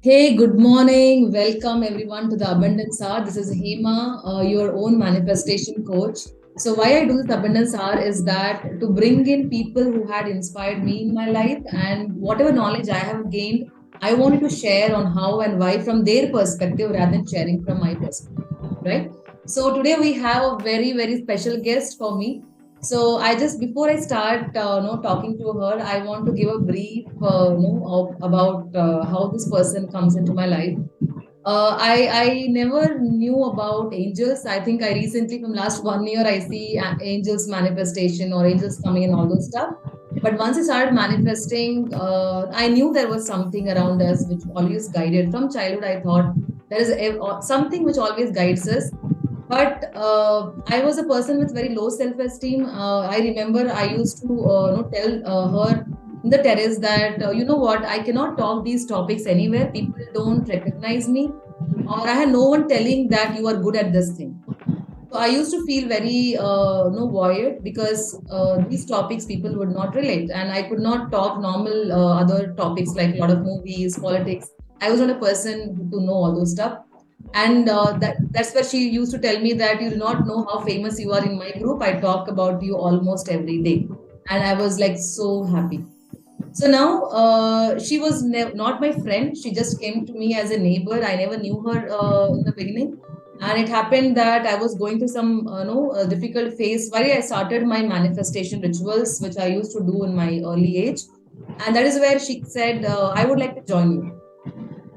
Hey, good morning. Welcome everyone to the Abundance Hour. This is Hema, your own manifestation coach. So, why I do this Abundance Hour is that to bring in people who had inspired me in my life and whatever knowledge I have gained, I wanted to share on how and why from their perspective rather than sharing from my perspective, right? So, today we have a very, very special guest for me. So I just before I start, talking to her, I want to give a brief, about how this person comes into my life. I never knew about angels. I think I recently, from last 1 year, I see angels manifestation or angels coming and all those stuff. But once I started manifesting, I knew there was something around us which always guided. From childhood, I thought there is something which always guides us. But I was a person with very low self-esteem. I remember I used to tell her in the terrace that you know what, I cannot talk these topics anywhere. People don't recognize me, or I had no one telling that you are good at this thing. So I used to feel very void because these topics people would not relate, and I could not talk normal other topics like a lot of movies, politics. I was not a person who to know all those stuff, and that's where she used to tell me that you do not know how famous you are in my group. I talk about you almost every day, and I was like so happy. So now she was not my friend. She just came to me as a neighbor. I never knew her in the beginning. And it happened that I was going through some difficult phase where I started my manifestation rituals, which I used to do in my early age. And that is where she said, I would like to join you.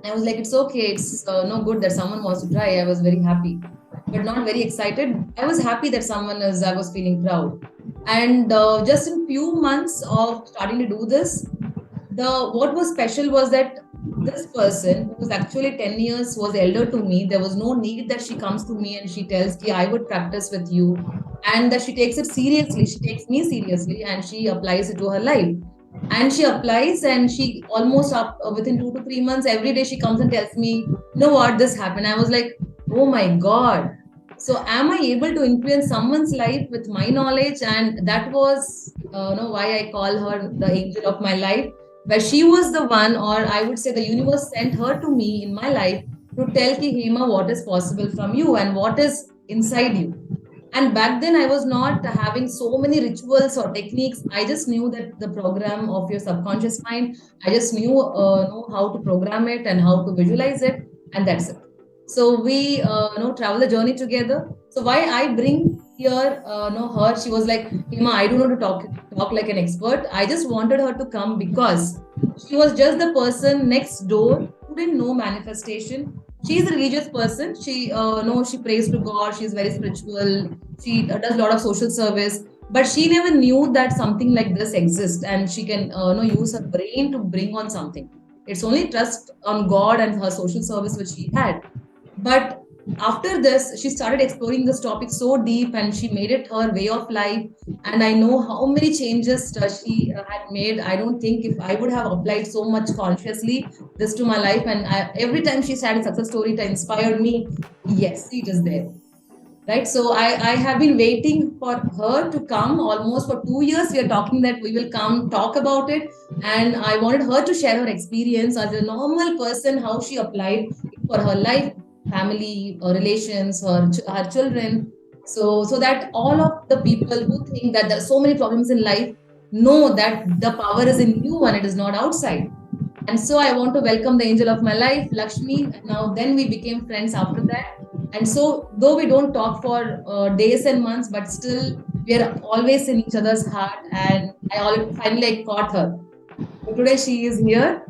I was like, it's okay. It's no good that someone wants to try. I was very happy, but not very excited. I was happy that someone is, I was feeling proud. And just in few months of starting to do this, the what was special was that this person who was actually 10 years was elder to me. There was no need that she comes to me and she tells me I would practice with you, and that she takes it seriously. She takes me seriously and she applies it to her life. And she applies, and she almost up within 2 to 3 months, every day she comes and tells me, you know what, this happened. I was like, oh my God. So am I able to influence someone's life with my knowledge? And that was why I call her the angel of my life, where she was the one, or I would say the universe sent her to me in my life to tell ki Hema what is possible from you and what is inside you. And back then, I was not having so many rituals or techniques. I just knew that the program of your subconscious mind, I just knew know how to program it and how to visualize it, and that's it. So we travel the journey together. So why I bring here her, she was like, Hima, I don't know to talk like an expert. I just wanted her to come because she was just the person next door who didn't know manifestation. She's a religious person. She she prays to God. She's very spiritual. She does a lot of social service, but she never knew that something like this exists, and she can use her brain to bring on something. It's only trust on God and her social service which she had. But after this, she started exploring this topic so deep, and she made it her way of life. And I know how many changes she had made. I don't think if I would have applied so much consciously this to my life, and every time she said a success story to inspire me, yes, it is there. Right. So I have been waiting for her to come almost for 2 years. We are talking that we will come talk about it. And I wanted her to share her experience as a normal person, how she applied for her life, family, relations, her children. So that all of the people who think that there are so many problems in life know that the power is in you and it is not outside. And so I want to welcome the angel of my life, Lakshmi. Now, then we became friends after that. And so, though we don't talk for days and months, but still we are always in each other's heart. And finally caught her. So today she is here.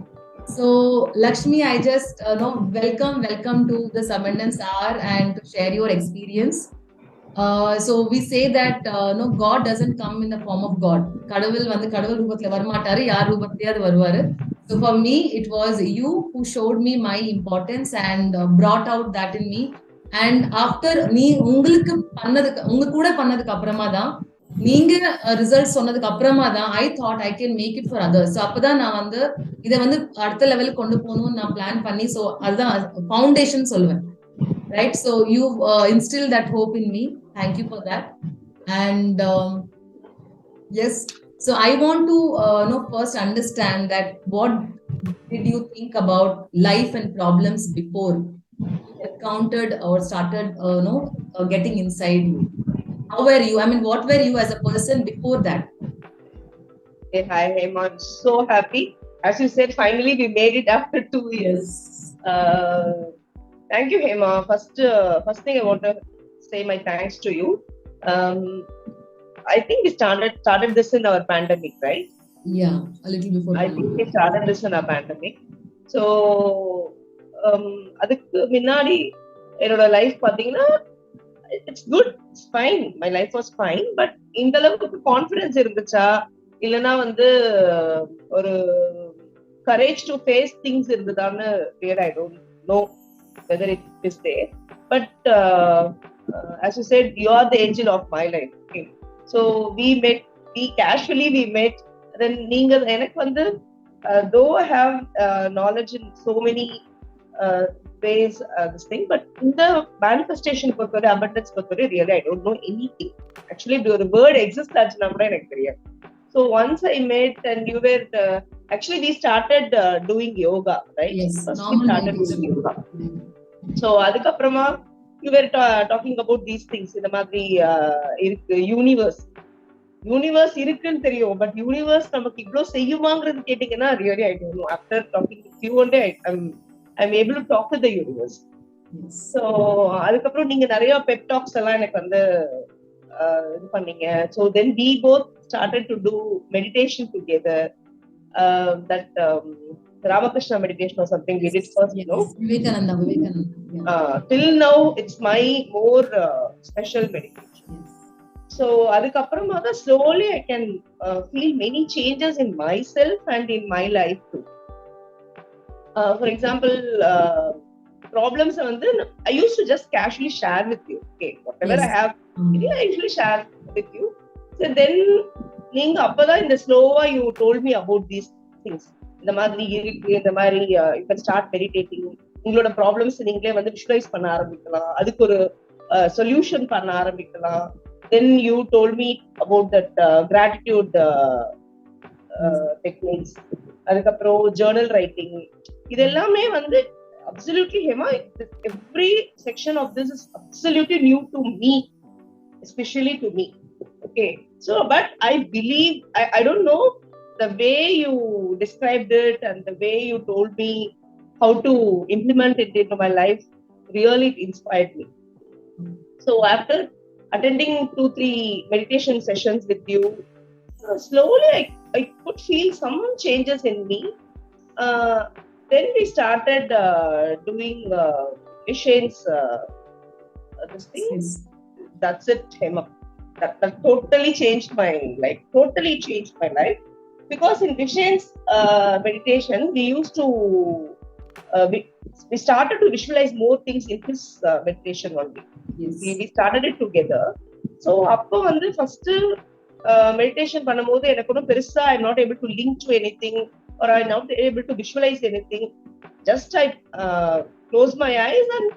So, Lakshmi, I just know welcome to this Abundance Hour and to share your experience. So we say that no, God doesn't come in the form of God. கடவுள் வந்து கடவுள் ரூபத்துல வரமாட்டாரு, யார் ரூபத்திலேயாவது வருவாரு. So for me, it was you who showed me my importance and brought out that in me. And after நீ உங்களுக்கு பண்ணதுக்கு உங்க கூட பண்ணதுக்கு அப்புறமா தான் நீங்க ரிசல்ட் சொன்னதுக்கு அப்புறமா தான் I thought I can make it for others. அப்பதான் நான் வந்து இதை வந்து அடுத்த லெவலுக்கு கொண்டு போகணும்னு நான் பிளான் பண்ணி, ஸோ அதுதான் ஃபவுண்டேஷன் சொல்லுவேன். Right? So you've instilled that hope in me. Thank you for that. And yes, so I want to first understand that what did you think about life and problems before you encountered or started, getting inside you? How were you? I mean, what were you as a person before that? Hey, hi, Hema. I'm so happy. As you said, finally we made it after 2 years. Yes. Thank you, Hema. First thing I want to say my thanks to you. Um, I think we started this in our pandemic, right? Yeah, a little before I think we pandemic. started this in our pandemic. So அதுக்கு முன்னாடி என்னோட life பாத்தீங்கன்னா it's good, it's fine, my life was fine. But இந்த அளவுக்கு confidence இருந்துச்சா இல்லைன்னா வந்து ஒரு கரேஜ் டு ஃபேஸ் திங்ஸ் இருந்ததான்னு real I don't know whether it is there. But as you said, you are the angel of my life. Okay. So we casually we met. Then நீங்க எனக்கு வந்து though I have knowledge in so many ways, this thing, but in the manifestation பொறுத்தவரை, abundance பொறுத்தவரை, really I don't know anything. Actually இப்படி ஒரு word exist ஆச்சுன்னா கூட எனக்கு தெரியாது. So once I met and you were actually we started doing yoga, right? Yes, First we normal started doing meditation. yoga. So அதுக்கப்புறமா you were talking about these things. இந்த மாதிரி இருக்கு யூனிவர்ஸ் இருக்குன்னு தெரியும், பட் யூனிவர்ஸ் நமக்கு இவ்வளவு செய்யுமாங்கிறது கேட்டீங்கன்னா really I don't know. After talking with you only I'm able to talk to the universe. So அதுக்கப்புறம் நீங்க நிறைய பெப் டாக்ஸ் எல்லாம் எனக்கு வந்து இது பண்ணீங்க. So then we both started to do meditation together. That Ramakrishna meditation or something we did first, Yes. Vivekananda. Yeah. Till now it's my more special meditation. Yes. So அதுக்கப்புறமா தான் slowly I can feel many changes in myself and in my life too. For example, problems வந்து I used to just casually share with you. Okay, whatever I have, I usually share with you. So then நீங்க அப்பதான் இந்த ஸ்லோவா you told me about these things. இந்த மாதிரி இருக்கு, இந்த மாதிரி you can start meditating. உங்களோட ப்ராப்ளம்ஸ் நீங்களே வந்து விஷுவலைஸ் பண்ண ஆரம்பிக்கலாம், அதுக்கு ஒரு சொல்யூஷன் பண்ண ஆரம்பிக்கலாம். Then you told me about that gratitude techniques. அதுக்கப்புறம் journal writing. இதெல்லாமே வந்து absolutely Hema, every section of this is absolutely new to me, especially to me. Okay, so but I believe I don't know, the way you described it and the way you told me how to implement it into my life really inspired me. So after attending 2-3 meditation sessions with you, slowly I could feel some changes in me. Then we started doing Vishen's this thing. Yes. That's it, Hema. That totally changed my life. Because in Vishen's meditation, we used to we started to visualize more things in his meditation only. Yes. We started it together. So அப்போ வந்து first meditation பண்ணும்போது எனக்கு ஒன்றும் பெருசா I'm not able to link to anything or I'm not able to visualize anything. Just I closed my eyes and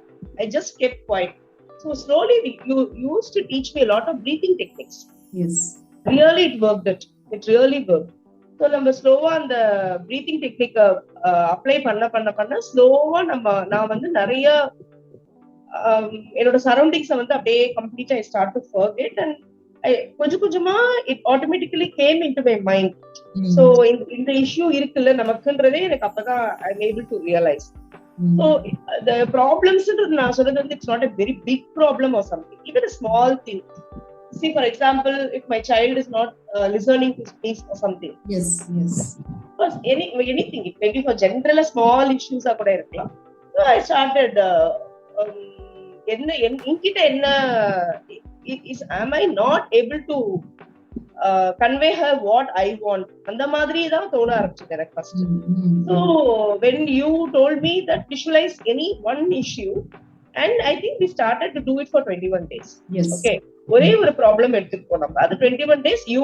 I just kept quiet. So slowly you used to teach me a lot of breathing techniques. Yes. Really it worked. It really worked. So நம்ம ஸ்லோவா அந்த breathing technique apply பண்ண ஸ்லோவா நான் வந்து நிறைய என்னோட சரௌண்டிங்ஸை வந்து அப்படியே கம்ப்ளீட்டா I start to forget and கொஞ்சம் கொஞ்சமா it automatically game into my mind. So இந்த இஷ்யூ இருக்குல்ல நமக்குன்றதே எனக்கு அப்பதான் I am able to realise. So the problems நான் சொல்றது வந்து it's not a very big problem or something, even a small thing. See, for example, if my child is not listening to speech or something. Yes. Because anything, maybe for general small issues கூட இருக்கலாம். So I started என்கிட்ட என்ன am I not able to convey her what I want, அந்த மாதிரி தான் தோண ஆரம்பிச்சது எனக்கு first. So when you told me that visualize any one issue, and I think we started to do it for 21 days. Yes. Okay, ஒரே ஒரு problem எடுத்துக்கோ நம்ம, அது 21 days you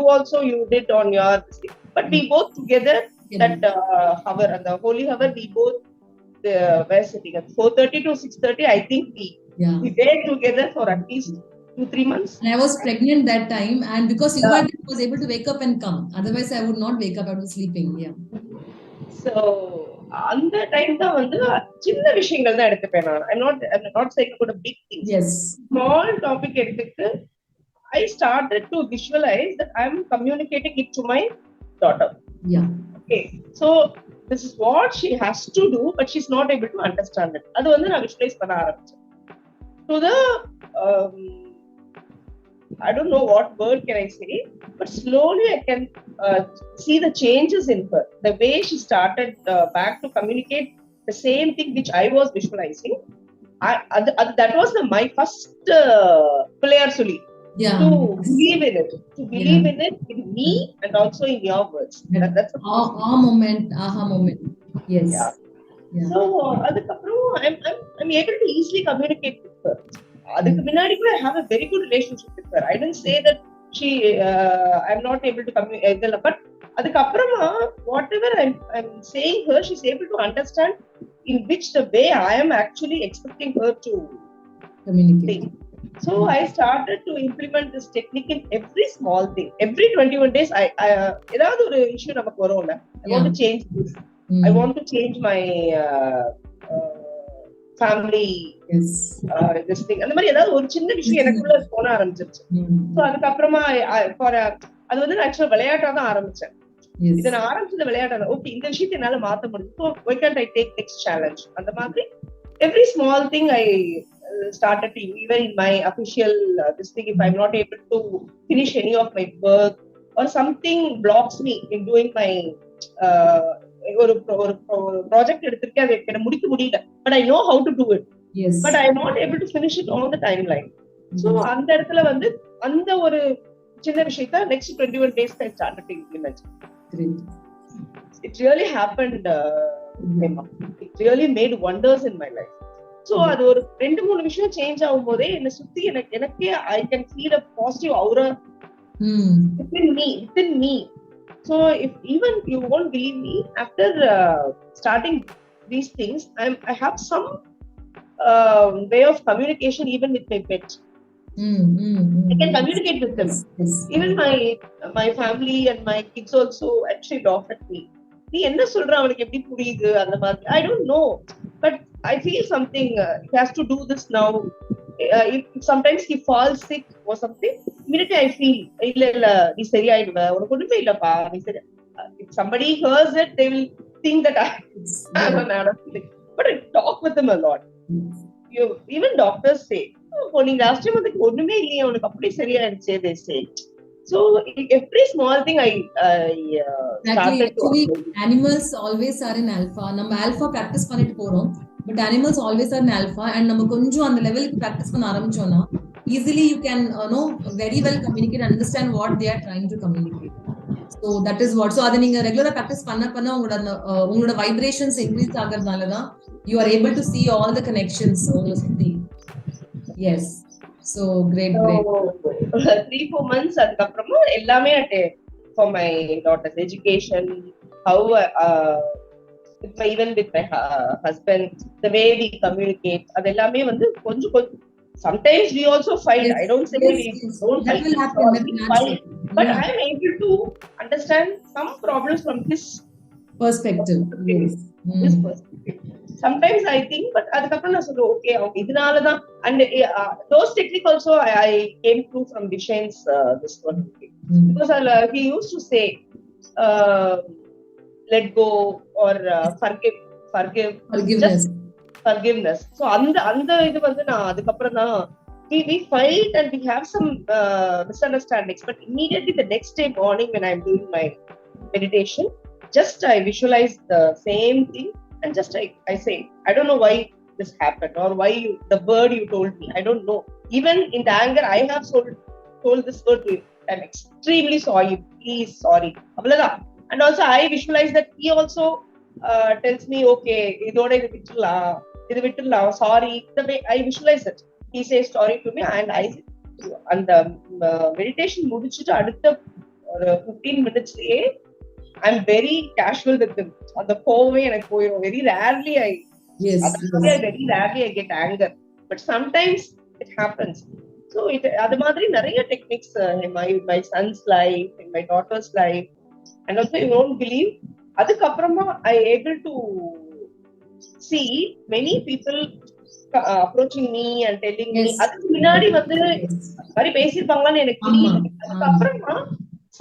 did on your thing, but we both together that hour and the holy hour we both were sitting at 4:30 to 6:30. I think we were together for at least 2-3 months. And I was pregnant that time, and because you was able to wake up and come, otherwise I would not wake up, I was sleeping. Yeah. So அந்த time தான் வந்து சின்ன விஷயங்கள் தான் எடுத்துப்பேன் நான். I'm not saying about a big things. Yes. Small topic எடுத்துட்டு I started to visualize that I'm communicating it to my daughter. Yeah. Okay. So this is what she has to do, but she's not able to understand it. அது வந்து நான் visualize பண்ண ஆரம்பிச்சேன். To the I don't know what word can I say, but slowly I can see the changes in her. The way she started back to communicate the same thing which I was visualizing. That was my first player, Suli. Yeah. To believe in it. To believe in it, in me, and also in your words. Yeah. That's aha moment. Yes. Yeah. Yeah. So, I'm able to easily communicate with her. அதுக்கு முன்னாடி கூட I have a very good relationship with her. I didn't say that I'm not able to communicate, but அதுக்கு அப்புறமா whatever I'm saying her, she's able to understand in which the way I am actually expecting her to communicate. So I started to implement this technique in every small thing. Every 21 days, ஏதாவது ஒரு issue நமக்கு வரும்ல. I want to change this. I want to change my family. Yes. This thing. அந்த மாதிரி ஏதாவது ஒரு சின்ன விஷயம் எனக்குள்ள தோண ஆரம்பிச்சிருச்சு. So அதுக்கப்புறமா அது வந்து நான் ஆக்சுவலா விளையாட்டா தான் ஆரம்பிச்சேன். இதை நான் ஆரம்பிச்சது விளையாட்டா. ஓகே, இந்த விஷயத்தை என்னால மாத்த முடியும். So why can't I take next challenge? அந்த மாதிரி every small thing I started to, even in my official this thing, if I'm not able to finish any of my work or something blocks me in doing my ஒரு project எடுத்திருக்கேன், அதை எனக்கு முடிக்க முடியல, but I know how to do it. Yes. But I'm not able to finish it on the timeline. So அந்த இடத்துல வந்து அந்த ஒரு சின்ன விஷயத்தை next 21 days I started to implement. Great. It really happened. It really made wonders in my life. So அது ஒரு 2-3 விஷயம் சேஞ்ச் ஆகும் போதே என்னை சுத்தி எனக்கே I can feel a positive aura within me. So if even you won't believe me, after starting these things, I have some way of communication even with my pet. I can communicate with them. Yes. Even my family and my kids also actually laugh at me. நீ என்ன சொல்ற, அவனுக்கு எப்படி புரியுது அந்த மாதிரி. I don't know, but I feel something. He has to do this now. If sometimes he falls sick or something, immediately I feel இல்ல நீ சரியாயிடுவ, உனக்கு ஒண்ணுமே இல்லப்பா, நீ சரி. If somebody hears it, they will think that I'm an adult. But I talk with them a lot. Even doctors say, நீ last time வந்து ஒண்ணுமே இல்லையே, உனக்கு அப்படி சரியாயிடுச்சு, they say. So every small thing I started to actually animals always are in alpha. நம்ம alpha practice பண்ணிட்டு போறோம், but animals always are in alpha. And நம்ம கொஞ்சம் அந்த லெவலுக்கு practice பண்ண ஆரம்பிச்சோம்னா easily you can know very well communicate, understand what they are trying to communicate. So that is what. So அது நீங்க ரெகுலரா practice பண்ண உங்களோட vibrations increase ஆகிறதுனால தான் you are able to see all the connections உங்களை சுத்தி. Yes. So great. 3-4 months அதுக்கப்புறமா எல்லாமே for my daughter's education, how even with my husband, the way we communicate, அது எல்லாமே வந்து கொஞ்சம் sometimes we also fight. Yes. I don't say we don't that fight. Will happen. We fight, but I am able to understand some problems from his perspective. Yes. His perspective. Sometimes I think, but அதுக்கப்புறம் நான் சொல்றேன், okay, அவங்க இதனாலதான். And those techniques also I came through from Vishen's this one, because he used to say let go or forgiveness. So அந்த இது வந்து நான் அதுக்கப்புறம் தான் we fight and we have some misunderstandings, but immediately the next day morning when I'm doing my meditation, just I visualize the same thing. And just I say, I don't know why this happened or why the word you told me, I don't know. Even in the anger, I have told this word to him. I'm extremely sorry. Please, sorry. And also I visualize that he also tells me, okay, sorry. The way I visualize it, he says sorry to me, and the meditation முடிச்சிட்டு அடுத்த 15 minutes I'm very casual with him. அந்த கோவமே எனக்கு போயிடும். Very rarely I get anger, but sometimes it happens. So அது மாதிரி நிறைய techniques in my son's life, in my daughter's life, and also you won't believe, அதுக்கப்புறமா I able to see many people approaching me and telling me Yes. அதுக்கு முன்னாடி வந்து Yes. மாதிரி பேசிருப்பாங்களான்னு எனக்கு ஆமா தெரியல. அதுக்கப்புறமா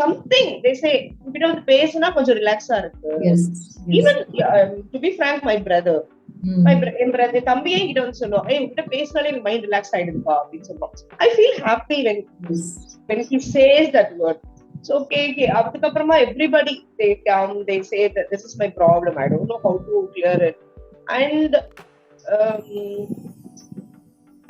something they say உங்ககிட்ட வந்து பேசினா கொஞ்சம் ரிலாக்ஸா இருக்கு. Yes. Even to be frank, my brother N brother தம்பியே கிட்ட வந்து சொல்லுவான், ஏய் உங்ககிட்ட பேசினாலே எனக்கு மைண்ட் ரிலாக்ஸ் ஆயிடுதுப்பா அப்படின்னு சொல்லுவான். I feel happy when he says that word. So okay, அதுக்கப்புறமா everybody they come, they say that this is my problem, I don't know how to clear it. And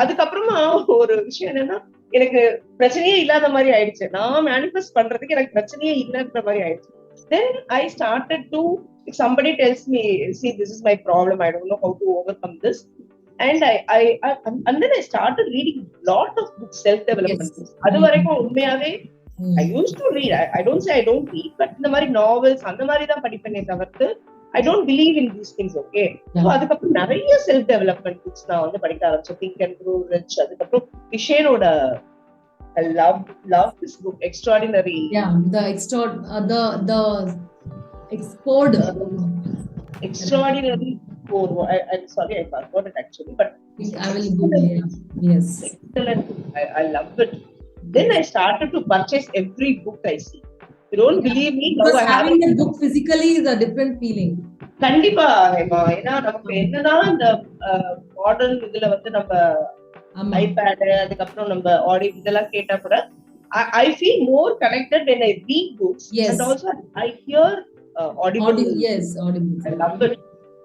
அதுக்கப்புறமா ஒரு விஷயம் என்னன்னா, எனக்கு பிரச்சனையே இல்லாத மாதிரி ஆயிடுச்சு. நான் மேனிஃபெஸ்ட் பண்றதுக்கு எனக்கு பிரச்சனையே இல்லைன்ற மாதிரி ஆயிடுச்சு. Then I started to, if somebody tells me, see, this is my problem, I don't know how to overcome this. And and then I started reading lot of books, self-development books. அது வரைக்கும் உண்மையாவே I used to read. I don't say I don't read, but இந்த மாதிரி novels அந்த மாதிரி தான் படிப்பேனே தவிர்த்து I don't believe in these things, okay? So அதுக்கப்புறம் நிறைய செல்ஃப் டெவலப்மெண்ட் புக்ஸ் நான் வந்து படிக்க ஆரம்பிச்சேன். Think and grow rich. அதுக்கப்புறம் விஷயனோட I love this book, Extraordinary. Yeah, the Extraordinary code. I'm sorry, I forgot it actually, but I will Google. Yes. Excellent. I love it. Then I started to purchase every book I see. You don't believe me? Because having the book physically is a different feeling. கண்டிப்பா ஏன்னா நமக்கு என்னன்னா இந்த modern இதுல வந்து நம்ம iPad அதுக்கப்புறம் நம்ம ஆடியோ இதெல்லாம் கேட்டா கூட I feel more connected when I read books. Yes. And also I hear audible. Yes, audible. I love it.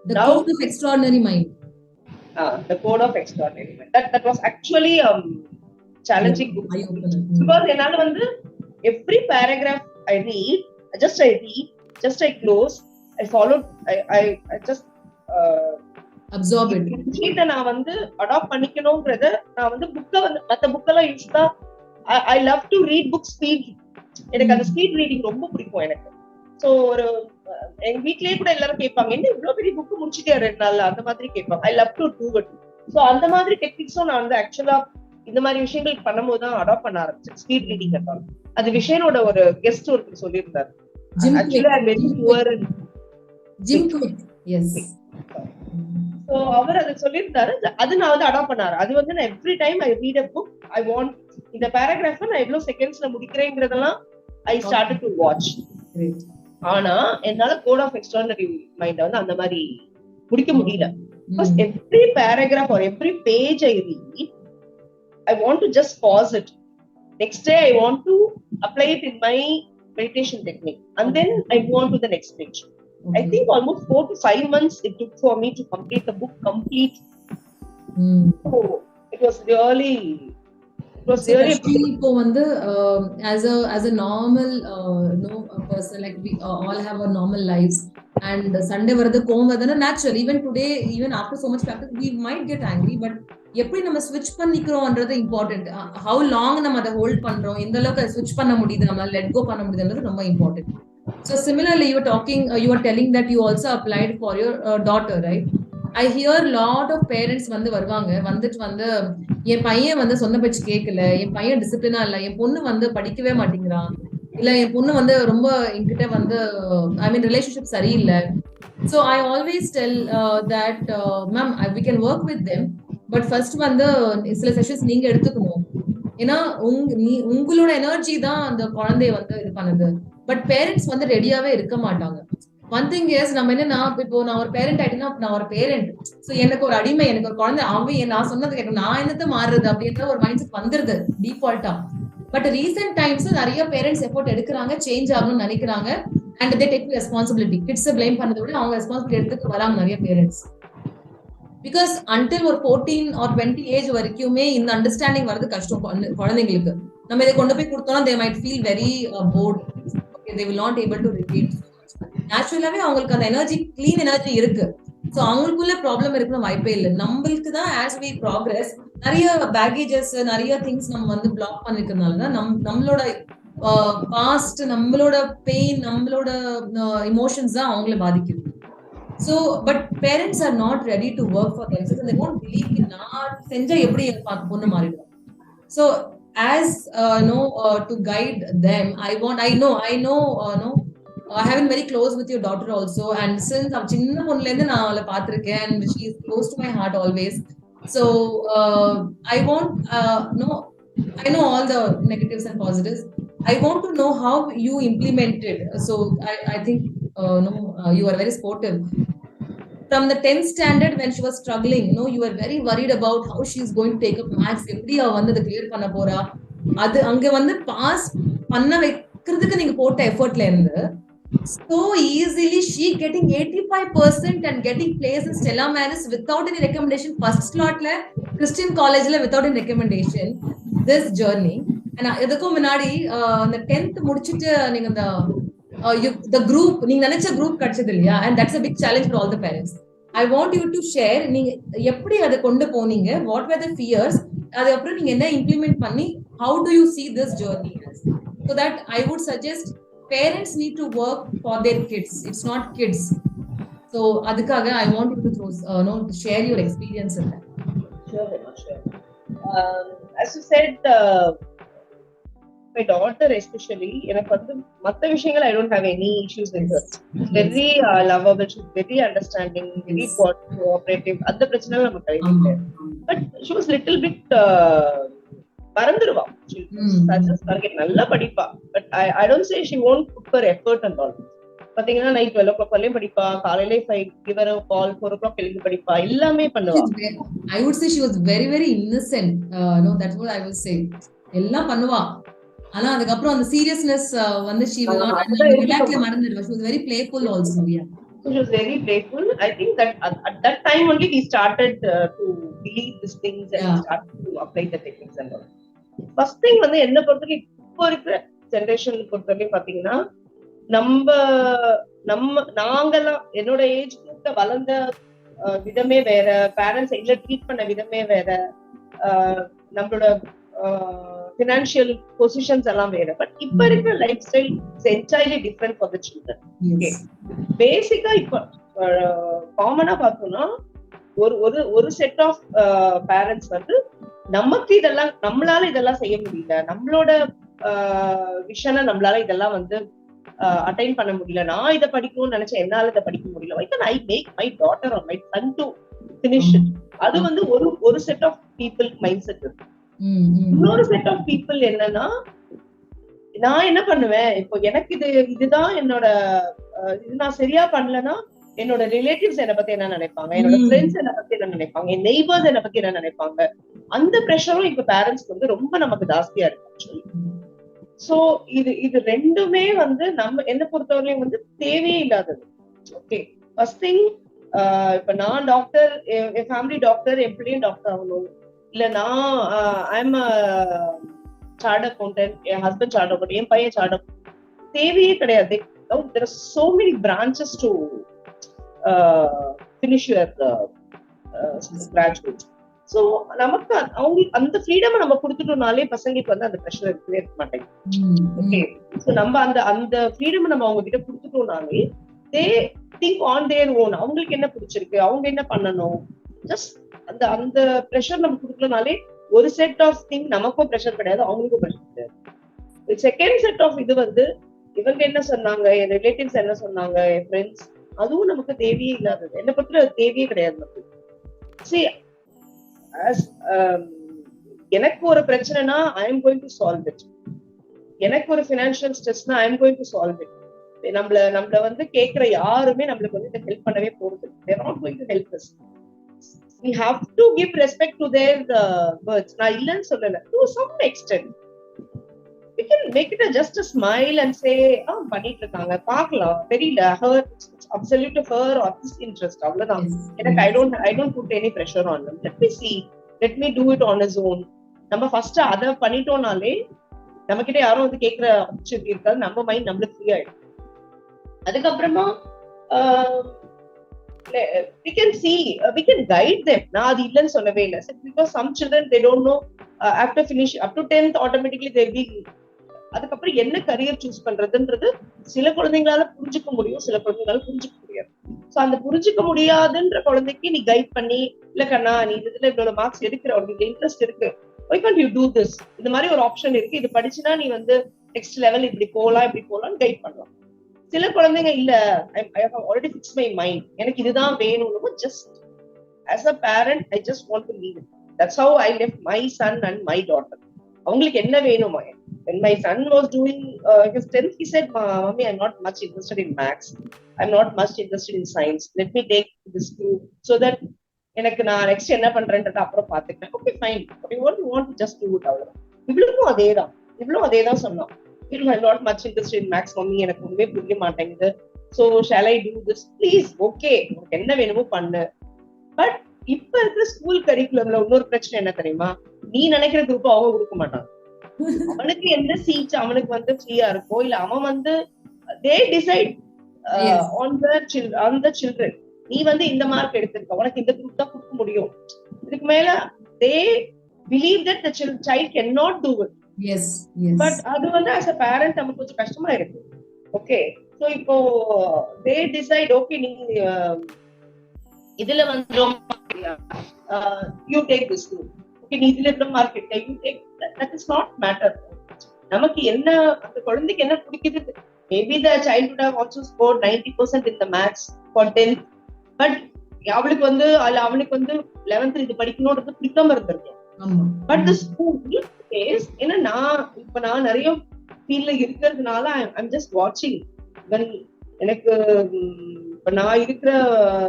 The Code of Extraordinary Mind. The Code of Extraordinary Mind. That was actually challenging book. Because என்னால வந்து every paragraph I read, just I close, I follow, I just absorb it. இத நான் வந்து adapt பண்ணிக்கணும்ங்கறத நான் வந்து புக்க வந்து மத்த புக்கெல்லாம் யூஸ்வலா I love to read books speed. எனக்கு அந்த ஸ்பீட் ரீடிங் ரொம்ப பிடிக்கும் எனக்கு. சோ ஒரு எங்க வீட்லயே கூட எல்லாரும் கேட்பாங்க, என்ன இவ்வளவு பெரிய புக் முடிச்சிட்டே 2 நாள்ல அந்த மாதிரி கேட்பாங்க. I love to do it. So அந்த மாதிரி டெக்னிக்ஸும் நான் வந்து ஆக்சுவலா இந்த மாதிரி விஷயங்கள் பண்ணும்போது தான் அடாப்ட் பண்ண ஆரம்பிச்சேன். ஸ்பீட் ரீடிங் கட்டால அது விஷயனோட ஒரு கெஸ்ட் ஒருத்தர் சொல்லியிருந்தாரு. Actually I'm very poor in Jim Quick. Yes. So அவர் அதை சொல்லியிருந்தாரு. அது நான் வந்து அடாப்ட் பண்ணாரு. அது வந்து நான் every time I read a book, I want இந்த பேராகிராஃப் நான் எவ்வளவு செகண்ட்ஸ்ல முடிக்கிறேங்கிறதெல்லாம் I started to watch. ஆனா என்னால கோட் ஆஃப் எக்ஸ்ட்ரார்டினரி மைண்ட் வந்து அந்த மாதிரி முடிக்க முடியல. Because every paragraph or every page I read, I want to just pause it. Next day I want to apply it in my meditation technique, and then I go on to the next page. I think almost 4 to 5 months it took for me to complete the book complete. So it was really இப்போ வந்து as a normal person, like we all have a normal lives, and Sunday வரது கோவம் வருதுன்னா natural. Even today, even after so much practice, we might get angry, but எப்படி நம்ம ஸ்விட்ச் பண்ணிக்கிறோம்ன்றது important. how long நம்ம அதை ஹோல்ட் பண்றோம், எந்த அளவுக்கு ஸ்விட்ச் பண்ண முடியுது, நம்ம லெட் கோ பண்ண முடியுதுன்றது ரொம்ப important. So similarly, you were telling that you also applied for your daughter, right? I hear lot of parents வந்து வருவாங்க, வந்துட்டு வந்து என் பையன் வந்து சொந்த பேச்சு கேட்கல, என் பையன் டிசிப்ளினா இல்ல, என் பொண்ணு வந்து படிக்கவே மாட்டேங்கிறான், இல்ல என் பொண்ணு வந்து ரொம்ப என்கிட்ட வந்து ஐ மீன் ரிலேஷன்ஷிப் சரியில்லை. So I always tell that ma'am, we can work with them, but first வந்து சில செஷன்ஸ் நீங்க எடுத்துக்கணும். ஏன்னா உங்களோட எனர்ஜி தான் அந்த குழந்தைய வந்து இது பண்ணுது. பட் பேரண்ட்ஸ் வந்து ரெடியாவே இருக்க மாட்டாங்க. ஒன் திங் இஸ், நம்ம என்னன்னா, இப்போ நான் ஒரு பேரண்ட் ஆயிட்டேன்னா நான் ஒரு பேரண்ட், சோ எனக்கு ஒரு அடிமை, எனக்கு ஒரு குழந்தை, அவன் நான் சொன்னது கேட்கணும், நான் என்னத்த மாறுறது அப்படின்ற ஒரு மைண்ட் செட் வந்துருது டிஃபால்ட்டா. பட் ரீசெண்ட் டைம்ஸ் நிறைய பேரண்ட்ஸ் எஃபோர்ட் எடுக்கிறாங்க, சேஞ்ச் ஆகணும்னு நினைக்கிறாங்க, and they take responsibility. Kids blame பண்ணதை விட அவங்க ரெஸ்பான்சிபிலிட்டி எடுத்துட்டு வராங்க நிறைய பேரண்ட்ஸ். பிகாஸ் அன்டில் ஒரு 14 or 20 ஏஜ் வரைக்குமே இந்த அண்டர்ஸ்டாண்டிங் வரது கஷ்டம் குழந்தைங்களுக்கு. நம்ம இதை கொண்டு போய் கொடுத்தோம்னா they might feel very bored. Okay, they will not able to repeat. நேச்சுரலாவே அவங்களுக்கு அந்த எனர்ஜி, கிளீன் எனர்ஜி இருக்கு. சோ அவங்களுக்குள்ள ப்ராப்ளம் இருக்குன்னு வாய்ப்பே இல்லை. நம்மளுக்கு தான் ஆஸ் வி ப்ராக்ரஸ் நிறைய பேகேஜஸ், நிறைய திங்ஸ் நம்ம வந்து பிளாக் பண்ணிருக்கிறதுனாலதான் நம்மளோட பாஸ்ட், நம்மளோட பெயின், நம்மளோட இமோஷன்ஸ் தான் அவங்கள பாதிக்குது. So but parents are not ready to work for themselves, and they won't believe in நான் செஞ்சா எப்படி பொண்ணு மாறிடும். So as to guide them, I know I have been very close with your daughter also, and since அவ சின்ன பொண்ணுல இருந்து நான் அவளை பார்த்திருக்கேன், and she is close to my heart always. So I want no, I know all the negatives and positives. I want to know how you implemented. So I think no, you are very sportive. From the 10th standard when she was struggling, you were very worried about how she is going to take up maths, எப்படி அவ வந்து அதை clear பண்ண போறா, அது அங்க வந்து pass பண்ண வைக்கிறதுக்கு நீங்க போட்ட எஃபர்ட்ல இருந்து so easily she getting 85% and getting placed in Stella Maris without any recommendation, first slot la Christian college la without any recommendation, this journey. And இதுக்கு முன்னாடி அந்த 10th முடிச்சிட்டு நீங்க அந்த the group நீங்க நினைச்ச group கிடைச்சது இல்லையா, and that's a big challenge for all the parents. I want you to share நீங்க எப்படி அதை கொண்டு போனீங்க, what were the fears, அது அப்புறம் நீங்க என்ன இம்ப்ளிமெண்ட் பண்ணி how do you see this journey as, so that I would suggest parents need to work for their kids, it's not kids. So adukkaga I want you to throw share your experience in that. Sure. As you said, my daughter especially, எனக்கு வந்து மத்த விஷயங்கள் I don't have any issues with her. Very lovable, she's very understanding, very cooperative. அந்த பிரச்சனை நமக்கு இல்ல. But she was little bit மறந்துடுவா, நல்லா படிப்பா. But I don't say she won't put her effort and all. பாத்தீங்கன்னா நைட் 12 o'clock வரையும் படிப்பா, காலையில 5 give her a call 4 o'clock எழுந்து படிப்பா, எல்லாமே பண்ணுவா. I would say she was very very innocent. No, that's what I will say. எல்லாம் பண்ணுவா, ஆனா அதுக்கு அப்புறம் அந்த சீரியஸ்னஸ் வந்து she will not exactly மறந்துடுவா. She was very playful also. Yeah, she was very playful. I think that at that time only we started to believe these things and started to apply the techniques and all. First thing வந்து என்ன பொறுத்தவரை இப்போ இருக்கிற generation பொறுத்தவரையும் பாத்தீங்கன்னா, நாங்கெல்லாம் என்னோட age குரூப்ல வளர்ந்த விதமே வேற, பேரண்ட்ஸ் எங்களை ட்ரீட் பண்ண விதமே வேற, நம்மளோட ஃபினான்ஷியல் பொசிஷன்ஸ் எல்லாம் வேற. பட் இப்ப இருக்கிற life style is entirely different for the children. Okay, பேசிக்கா இப்ப காமனா பார்த்தோம்னா ஒரு செட் ஆஃப் பேரண்ட்ஸ் வந்து நமக்கு இதெல்லாம் நம்மளால இதெல்லாம் செய்ய முடியல, நம்மளோட விஷனை நம்மளால இதெல்லாம் வந்து அட்டைன் பண்ண முடியல, நான் இதை படிக்கணும்னு நினைச்சேன் என்னால இதை படிக்க முடியல, why can I make my daughter or my son to finish it? அது வந்து ஒரு set of people mind set இருக்கு. இன்னொரு செட் ஆஃப் பீப்புள் என்னன்னா, நான் என்ன பண்ணுவேன், இப்போ எனக்கு இதுதான் என்னோட இது நான் சரியா பண்ணலன்னா என்னோட ரிலேட்டிவ்ஸ் என்னை பத்தி என்ன நினைப்பாங்க, என்னோட ஃப்ரெண்ட்ஸ் என்னை பத்தி என்ன நினைப்பாங்க, என் நெய்பர்ஸ் என்னை பத்தி என்ன நினைப்பாங்க, அந்த ப்ரெஷரும் இப்ப பேரண்ட்ஸ்க்கு வந்து ரொம்ப நமக்கு ஜாஸ்தியா இருக்கு ஆக்சுவலி. சோ இது ரெண்டுமே வந்து நம்ம என்ன பொறுத்தவரையும் வந்து தேவையே இல்லாதது. ஓகே, ஃபர்ஸ்ட் திங், இப்ப நான் டாக்டர், என் ஃபேமிலி டாக்டர், என் பிள்ளையும் டாக்டர் ஆகணும், இல்ல நான் ஐம் சார்ட் அக்கௌண்டன்ட், என் ஹஸ்பண்ட் சார்ட் அக்கௌண்டன்ட், என் பையன் சார்ட் அக்கௌண்டன்ட், தேவையே கிடையாது. There are so many branches to finish your graduate. So நமக்கு அவங்களுக்கு அந்த ஃப்ரீடம் நம்ம கொடுத்துட்டோம்னாலே பசங்களுக்கு வந்து அந்த பிரஷர் இருக்கவே இருக்க மாட்டேங்குது. ஓகே, சோ நம்ம அந்த ஃப்ரீடம் நம்ம அவங்க கிட்ட கொடுத்துட்டோம்னாலே they think on their own. அவங்களுக்கு என்ன பிடிச்சிருக்கு, அவங்க என்ன பண்ணணும், ஜஸ்ட் அந்த பிரஷர் நம்ம கொடுக்கலனாலே ஒரு செட் ஆஃப் திங் நமக்கும் பிரஷர் கிடையாது, அவங்களுக்கும் பிரஷர் கிடையாது. செகண்ட் செட் ஆஃப் இது வந்து இவங்க என்ன சொன்னாங்க, என் ரிலேட்டிவ்ஸ் என்ன சொன்னாங்க, என் ஃப்ரெண்ட்ஸ், அதுவும் நமக்கு தேவையே இல்லாதது. என்ன பத்தி அது தேவையே கிடையாது நமக்கு. See, எனக்கு ஒரு பிரச்சனைனா I am going to solve it. எனக்கு ஒரு ஃபினான்ஷியல் ஸ்ட்ரெஸ்னா I am going to solve it. நம்மள வந்து கேட்கிற யாருமே நம்மளுக்கு வந்து ஹெல்ப் பண்ணவே போறது, they are not going to help us. We have to give respect to their words. நான் இல்லைன்னு சொல்லல, to some extent we can make it just a smile and say பண்ணிட்டு இருக்காங்க பார்க்கலாம், தெரியல, her absolute her or this interest, அவ்வளவுதான். எனக்கு I don't put any pressure on them. Let me see, let me do it on his own. நம்ம first அத பண்ணிட்டோம்னாலே நம்ம கிட்ட யாரும் வந்து கேட்கிற ஆப்பர்ச்சுனிட்டி இருக்காது, நம்ம மைண்ட் நம்மளுக்கு ஃப்ரீ ஆயிடும். அதுக்கப்புறமா we can see, we can guide them. நான் அது இல்லைன்னு சொல்லவே இல்லை, because some children they don't know after finish up to 10th automatically they will be, அதுக்கப்புறம் என்ன கரியர் சூஸ் பண்றதுன்றது சில குழந்தைங்களால புரிஞ்சுக்க முடியும், சில குழந்தைங்களால புரிஞ்சுக்க முடியாது. சோ அந்த புரிஞ்சுக்க முடியாதுன்ற குழந்தைக்கு நீ கைட் பண்ணி, இல்ல கண்ணா நீ இதுல இவ்வளவு மார்க்ஸ் எடுக்கிற, உனக்கு இன்ட்ரெஸ்ட் இருக்கு, why can't you do this, இந்த மாதிரி ஒரு ஆப்ஷன் இருக்கு, இது படிச்சுனா நீ வந்து நெக்ஸ்ட் லெவல் இப்படி போலாம் கைட் பண்ணலாம். சில குழந்தைங்க இல்ல, I have already fixed my mind, எனக்கு இதுதான் வேணும்னு, just as a parent I just want to leave it. That's how I left my son and my daughter. அவங்களுக்கு என்ன வேணுமா? When my son was doing his 10th, he said, "Mommy, I'm not much interested in maths. I'm not much interested in science. Let me take this group so that எனக்கு நான் next என்ன பண்றேன்றத அப்புறம் பாத்துக்கிறேன்." Okay fine, what you want to just do it. அவ்வளவுதான். இவ்வளவும் அதேதான் சொன்னோம். I'm not much interested in maths, mummy, எனக்கு ஒண்ணுமே புரிய மாட்டேங்குது. So shall I do this? Please, okay, உனக்கு என்ன வேணுமோ பண்ணு. பட் இப்ப இருக்கிற ஸ்கூல் கரிக்குலம்ல இன்னொரு பிரச்சனை என்ன தெரியுமா? நீ நினைக்கிற குரூப் அவங்க கொடுக்க மாட்டாங்க. அவனுக்கு என்ன சீட் அவனுக்கு வந்து ஃப்ரீயா இருக்கோ, இல்ல அவன் வந்து they decide on the children. நீ வந்து இந்த மார்க் எடுத்திருக்க, உனக்கு இந்த குரூப் தான் கொடுக்க முடியும். இதுக்கு மேல they believe that the child cannot do it. Yes. But அது வந்து as a parent நமக்கு கொஞ்சம் கஷ்டமா இருக்கு. ஓகே, சோ இப்போ they decide, okay, நீ இதுல வந்து you take this group. Okay, நீ இதுல எவ்வளவு மார்க் எடுத்த, you take that is not matter. நமக்கு என்ன, அந்த குழந்தைக்கு என்ன பிடிக்குது. Maybe the child would have also scored 90% in the maths for 10th, but அவளுக்கு வந்து அவனுக்கு வந்து 11th இது படிக்கணும்ன்றது பிடிக்காம இருந்திருக்கு. பட் the school is என்ன, நான் நிறைய ஃபீல்ட்ல இருக்கிறதுனால I'm just watching. எனக்கு இப்ப நான் இருக்கிற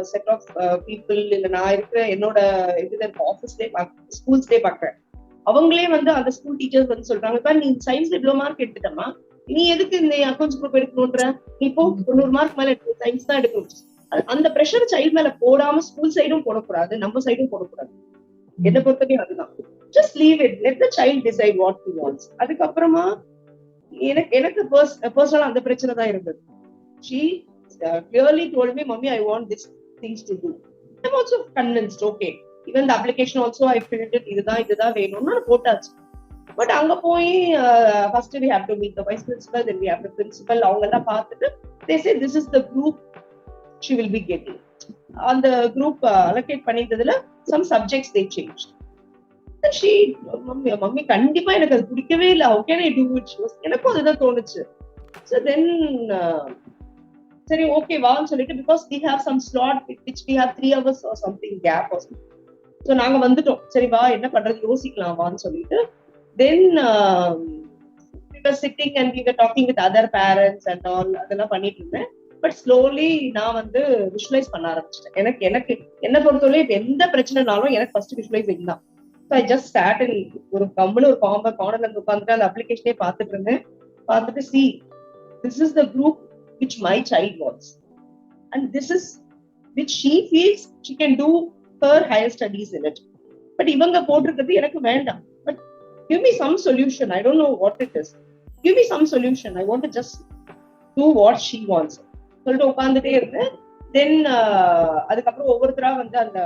செட் ஆஃப் பீப்புள், இல்ல நான் இருக்கிற என்னோட இதுல ஆஃபீஸ்லயே ஸ்கூல்ஸ்லயே பாக்குறேன். அவங்களே வந்து அந்த ஸ்கூல் டீச்சர்ஸ் வந்து சொல்றாங்க, நீ சயின்ஸ்ல இவ்வளவு மார்க் எடுத்துட்டமா, நீ எதுக்கு இந்த அக்கௌண்ட்ஸ் குரூப் எடுக்கணும்ன்ற, நீ இப்போ 90 மார்க் மேல எடுத்து சயின்ஸ் தான் எடுக்கணும். அந்த ப்ரெஷர் சைல்ட் மேல போடாம ஸ்கூல் சைடும் போடக்கூடாது, நம்ம சைடும் போடக்கூடாது. என்னை பொறுத்தவரைக்கும் அதுதான். Just leave it, let the child decide what he wants. அதுக்கப்புறமா எனக்கு பர்சனலா அந்த பிரச்சனை தான் இருந்தது. She clearly told me, "Mommy, I want these things to do." I'm also convinced. Okay, even the application also I filled it. இதுதான் வேணும்னு போட்டாச்சு. பட் அங்க போய் first we have to meet the vice principal, then we have the principal. அவங்க எல்லாம் பார்த்துட்டு they say this is the group she will be getting. அந்த group allocate பண்ணிட்டதுல some subjects they changed. Then she, mummy கண்டிப்பா எனக்கு அது பிடிக்கவே இல்லை, how can I do it? எனக்கும் அதுதான் தோணுச்சு. So then சரி ஓகே வான்னு சொல்லிட்டு, because we have some slot which we have 3 hours or something gap or something. So நாங்க வந்துட்டோம், சரி வா என்ன பண்றது யோசிக்கலாம் வான்னு சொல்லிட்டு. Then we were sitting and we were talking with other parents and all, அதெல்லாம் பண்ணிட்டு இருந்தேன். பட் ஸ்லோலி நான் வந்து விஷுவலைஸ் பண்ண ஆரம்பிச்சிட்டேன். எனக்கு என்ன பொறுத்தவரை எந்த பிரச்சனைனாலும் எனக்கு ஃபர்ஸ்ட் விஷுவலைசிங் தான். So I just sat in ஒரு கம்முன்னு ஒரு கார்னர்ல இருந்து உட்காந்துட்டு அந்த அப்ளிகேஷனே பார்த்துட்டு இருந்தேன். பார்த்துட்டு see, this is the group which my child wants, and this is which she feels she can do her higher studies in it. But ivanga potrukadhu enakku vendam, but give me some solution. I don't know what it is. Give me some solution. I want to just do what she wants. சொல்லிட்டு உட்காந்துட்டே இருந்தேன். தென் அதுக்கப்புறம் ஒவ்வொருத்தரா வந்து அந்த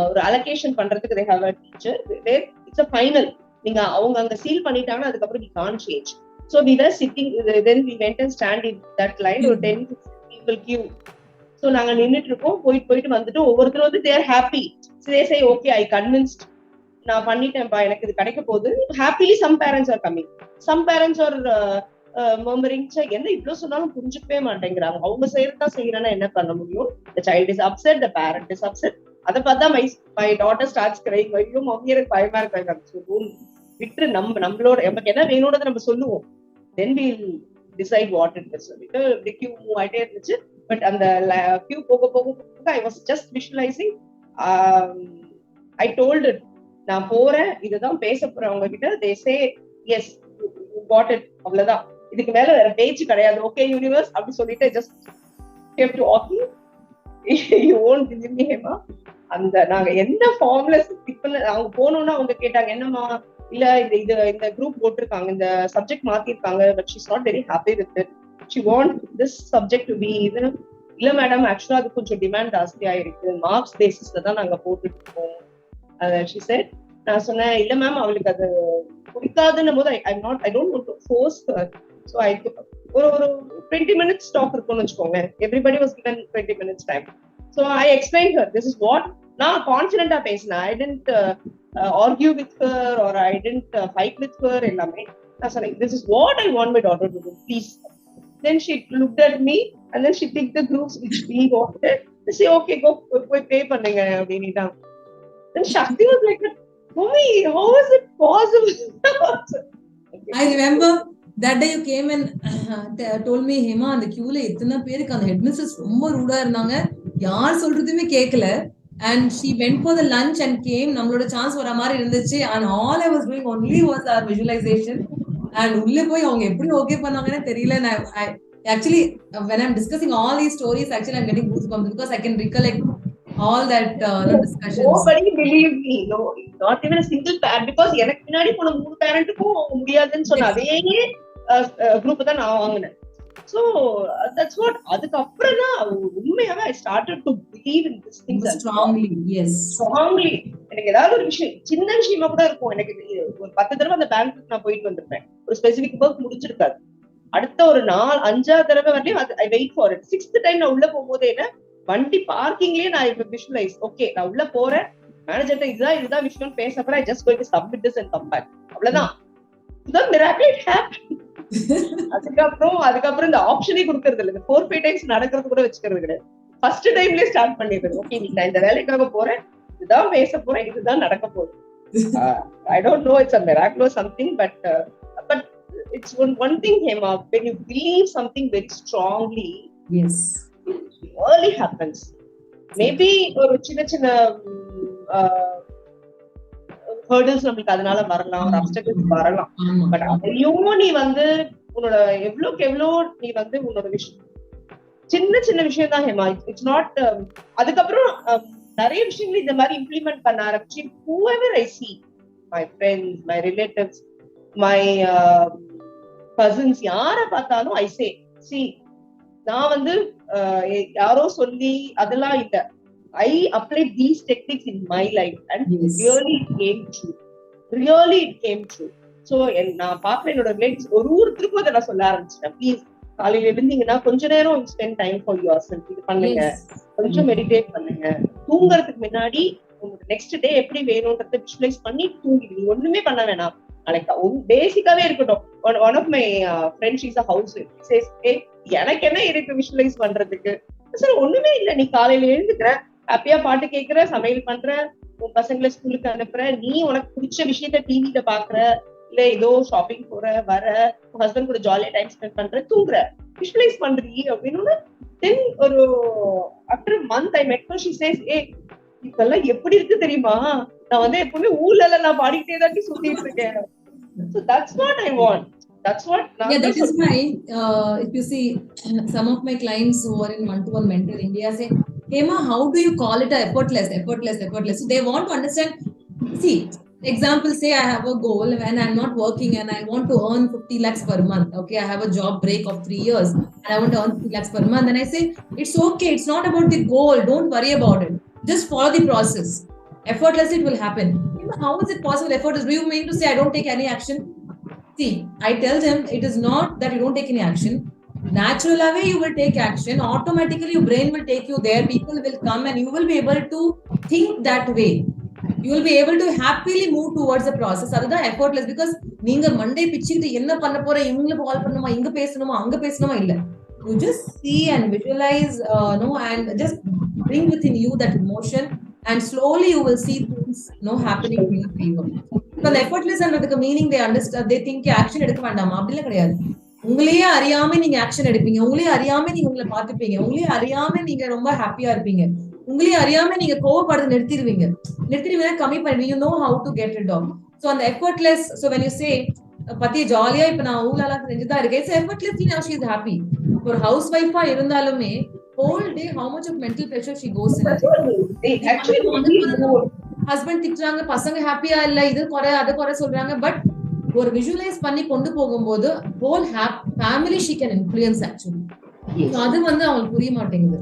ஒரு allocation பண்றதுக்கு they have a teacher. It's a final. நீங்க அவங்க அங்க சீல் பண்ணிட்டாங்கன்னா அதுக்கப்புறம் we can't change. So we were sitting, then we went and stand in that line, or 10 people queue. So நாங்க நின்னுட்டு இருக்கோம், போயிட்டு வந்துட்டு ஒவ்வொருத்தரும் வந்து they are happy. So they say, okay, I convinced, நான் பண்ணிட்டேன்ப்பா, எனக்கு இது கிடைக்க போகுது. Happily some parents are coming, some parents are murmuring, என்ன இவ்வளவு சொன்னாலும் புரிஞ்சுக்கவே மாட்டேங்கிறாங்க, அவங்க செய்யறதுதான் செய்யறேன்னா என்ன பண்ண முடியும். The child is upset, the parent is upset. அதை பார்த்தா my daughter starts crying. ஐயோ மம்மி எனக்கு பயமா இருக்காங்க. விட்டு நம்மளோட நமக்கு என்ன வேணும்ன்றதை நம்ம சொல்லுவோம். Then we'll decide what it is. The queue move ஆயிட்டே இருந்துச்சு. பட் அந்த queue போக I was just visualizing. I told it, நான் போறேன், இதுதான் பேச போறேன் அவங்க கிட்ட. They say, yes, you got it. அவ்வளவுதான், இதுக்கு மேல வேற பேச்சு கிடையாது. ஓகே யூனிவர்ஸ் அப்படி சொல்லிட்டு just kept walking. You won't believe me, Hema. அந்த நாங்க என்ன ஃபார்ம்ல அவங்க போனோம்னா அவங்க கேட்டாங்க, என்னமா இல்ல இந்த குரூப் போட்டிருக்காங்க, இந்த சப்ஜெக்ட் மாத்திருக்காங்க, but she is not very happy with it. She want this subject to be இது. இல்ல மேடம், ஆக்சுவலா அது கொஞ்சம் டிமாண்ட் ஜாஸ்தியா இருக்கு, மார்க்ஸ் பேசிஸ்ல தான் நாங்க போட்டுட்டு இருக்கோம். She said. நான் சொன்னேன், இல்ல மேம் அவளுக்கு அது பிடிக்காதுன்னும் போது I don't want to force her. So ஒரு 20 minutes talk இருக்கும்னு வச்சுக்கோங்க. Everybody was given 20 minutes time. So I explained her, this is what, நான் கான்ஃபிடென்ட்டா பேசினேன். I didn't argue with her or I didn't fight with her. எல்லாமே நான் சொன்னேன், this is what I want my daughter to do, please. then she looked at me and then she picked the groups which we wanted. She said, okay, go pay பண்ணுங்க அப்படின்னுட்டாங்க. Then Shakti was like, Mommy, how is it possible? I remember that day you came and told me, Hema, அந்த queueல எத்தனை பேருக்கு அந்த headmistress ரொம்ப ரூடா இருந்தாங்க, யார் சொல்றதுமே கேட்கல. And she went for the lunch and came, நம்மளோட சான்ஸ் வர மாதிரி இருந்துச்சு. And all I was doing only was our visualization. And உள்ள போய் அவங்க எப்படி ஓகே பண்ணாங்கன்னு தெரியல. I actually, when I'm discussing all these stories, actually I'm getting goosebumps because I can recollect all that discussions. Nobody believed me. No, not even a single parent. Because எனக்கு பின்னாடி போன 3 பேரண்ட்டுக்கும் முடியாதுன்னு சொன்ன அதே குரூப் தான் நான் வாங்கினேன். So that's what. அதுக்கப்புறம் தான் உண்மையாவே I started to believe in this thing strongly. Yes, strongly. எனக்கு ஏதாவது ஒரு விஷயம் சின்ன விஷயமா கூட இருக்கும். எனக்கு ஒரு 10 தடவை அந்த பேங்க்குக்கு நான் போயிட்டு வந்திருப்பேன். ஒரு ஸ்பெசிபிக் ஒர்க் முடிச்சிருக்காது. அடுத்த ஒரு 4-5 தடவை வரையும் I wait for it. 6th time நான் உள்ள போகும்போது என்ன வண்டி பார்க்கிங்லயே நான் விஷுவலைஸ், ஓகே நான் உள்ள போறேன், மேனேஜர்ட்ட இதுதான் விஷயம் பேச போறேன், I just going to submit this and come back. அவ்வளவுதான். The miracle happened. அதுக்கப்புறம் இந்த ஆப்ஷனே கொடுக்கறது இல்லை. 4-5 டைம்ஸ் நடக்கிறது கூட வச்சுக்கிறது கிடையாது. ஃபர்ஸ்ட் டைம்லயே ஸ்டார்ட் பண்ணிடுறது. ஓகே நான் இந்த வேலைக்காக போறேன், இதுதான் பேச போறேன், இதுதான் நடக்க போகுது. I don't know, it's a miracle or something, but it's one thing, Hema, when you believe something very strongly, yes, it really happens. Maybe ஒரு சின்ன ஹர்டில்ஸ் நமக்கு அதனால வரலாம், ஒரு அப்டக்கிள்ஸ் வரலாம். பட் அதையும் நீ வந்து உன்னோட எவ்வளவு நீ வந்து உன்னோட விஷயம் சின்ன விஷயம் தான் ஹேமா. It's not. அதுக்கப்புறம் நிறைய விஷயங்கள் இந்த மாதிரி இம்ப்ளிமெண்ட் பண்ண ஆரம்பிச்சு, whoever I see, my friends, my relatives, my cousins, யார பார்த்தாலும் I say, see, நான் வந்து யாரோ சொல்லி அதெல்லாம் இல்ல, I applied these techniques in my life and yes, really it came true. So நான் பாக்குற என்னோட ரிலேட்டிவ்ஸ் ஒருத்தருக்கும் அதை நான் சொல்ல ஆரம்பிச்சிட்டேன், ப்ளீஸ் காலையில இருந்தீங்கன்னா கொஞ்ச நேரம் spend time for your self, இது பண்ணுங்க, கொஞ்சம் மெடிடேட் பண்ணுங்க, தூங்குறதுக்கு முன்னாடி உங்களுக்கு நெக்ஸ்ட் டே எப்படி வேணும்ன்றத விஷுவலைஸ் பண்ணி தூங்கிடுங்க, ஒண்ணுமே பண்ண வேணாம். பேசிக்காவே இருக்கட்டும். One of my friends is a house wife. says, எனக்கு என்ன இருக்கு விஷுவலைஸ் பண்றதுக்கு? சார் ஒண்ணுமே இல்ல, நீ காலையில எழுந்துக்கிற, ஹாப்பியா பாட்டு கேட்கிற, சமையல் பண்ற, உன் பசங்களை ஸ்கூலுக்கு அனுப்புற, நீ உனக்கு பிடிச்ச விஷயத்த டிவில பாக்குற, இல்ல ஏதோ ஷாப்பிங் போற, வர, உன் ஹஸ்பண்ட் கூட ஜாலியா டைம் ஸ்பெண்ட் பண்ற, தூங்குற, விஷுவலைஸ் பண்றீ அப்படின்னு. தென் ஒரு ஆஃப்டர் மந்த் ஐ மெட் ஹர், ஷி சேஸ், இதெல்லாம் எப்படி இருக்கு தெரியுமா, நான் வந்து எப்பவுமே ஊர்ல நான் பாடிக்கிட்டே தான் சுத்திட்டு இருக்கேன். So that's what I want. That's what. Yeah, that is why if you see some of my clients who are in one-to-one mentoring, they are saying, Hema, how do you call it effortless? So they want to understand. See, example, say I have a goal and I'm not working and I want to earn 50 lakhs per month. Okay, I have a job break of 3 years and I want to earn 50 lakhs per month. And I say, it's okay. It's not about the goal. Don't worry about it. Just follow the process. Effortlessly it will happen. How is it possible? Effortless? Do you mean to say I don't take any action? See, I tell them it is not that you don't take any action. Naturally, you will take action. Automatically, your brain will take you there. People will come and you will be able to think that way. You will be able to happily move towards the process. அதுதான் effortless. Because நீங்க Monday பிச்சுக்கிட்டு என்ன பண்ண போற, இவங்களுக்கு கால் பண்ணணுமா, இங்க பேசணுமா, அங்க பேசணுமா இல்ல. You just see and visualize, and just bring within you that emotion, and slowly you will see things happening in your favor. So the effortless and the meaning they understand, they think action எடுக்க வேண்டாமா, அப்படிலாம் கிடையாது. உங்களையே அறியாம நீங்க action எடுப்பீங்க, உங்களையே அறியாம நீங்க உங்களை பார்த்துப்பீங்க, உங்களையே அறியாம நீங்க ரொம்ப ஹாப்பியா இருப்பீங்க, உங்களையே அறியாம நீங்க கோவப்படுறது நிறுத்திடுவீங்க, கம்மி பண்ணுவீங்க. You know how to get rid of. So on the effortless, so when you say பத்தி ஜாலியா இப்ப நான் ஊழலாம் செஞ்சுதான் இருக்கேன், so effortlessly now she is happy. ஒரு ஹவுஸ் வைஃபா இருந்தாலுமே whole day how much of mental pressure she goes in. Actually husband திட்டுறாங்க, பசங்க ஹாப்பியா இல்ல, இது குறை அது குறை சொல்றாங்க, பட் ஒரு விஷுவலைஸ் பண்ணி கொண்டு போகும்போது whole family she can influence actually. அது வந்து அவங்களுக்கு புரிய மாட்டேங்குது.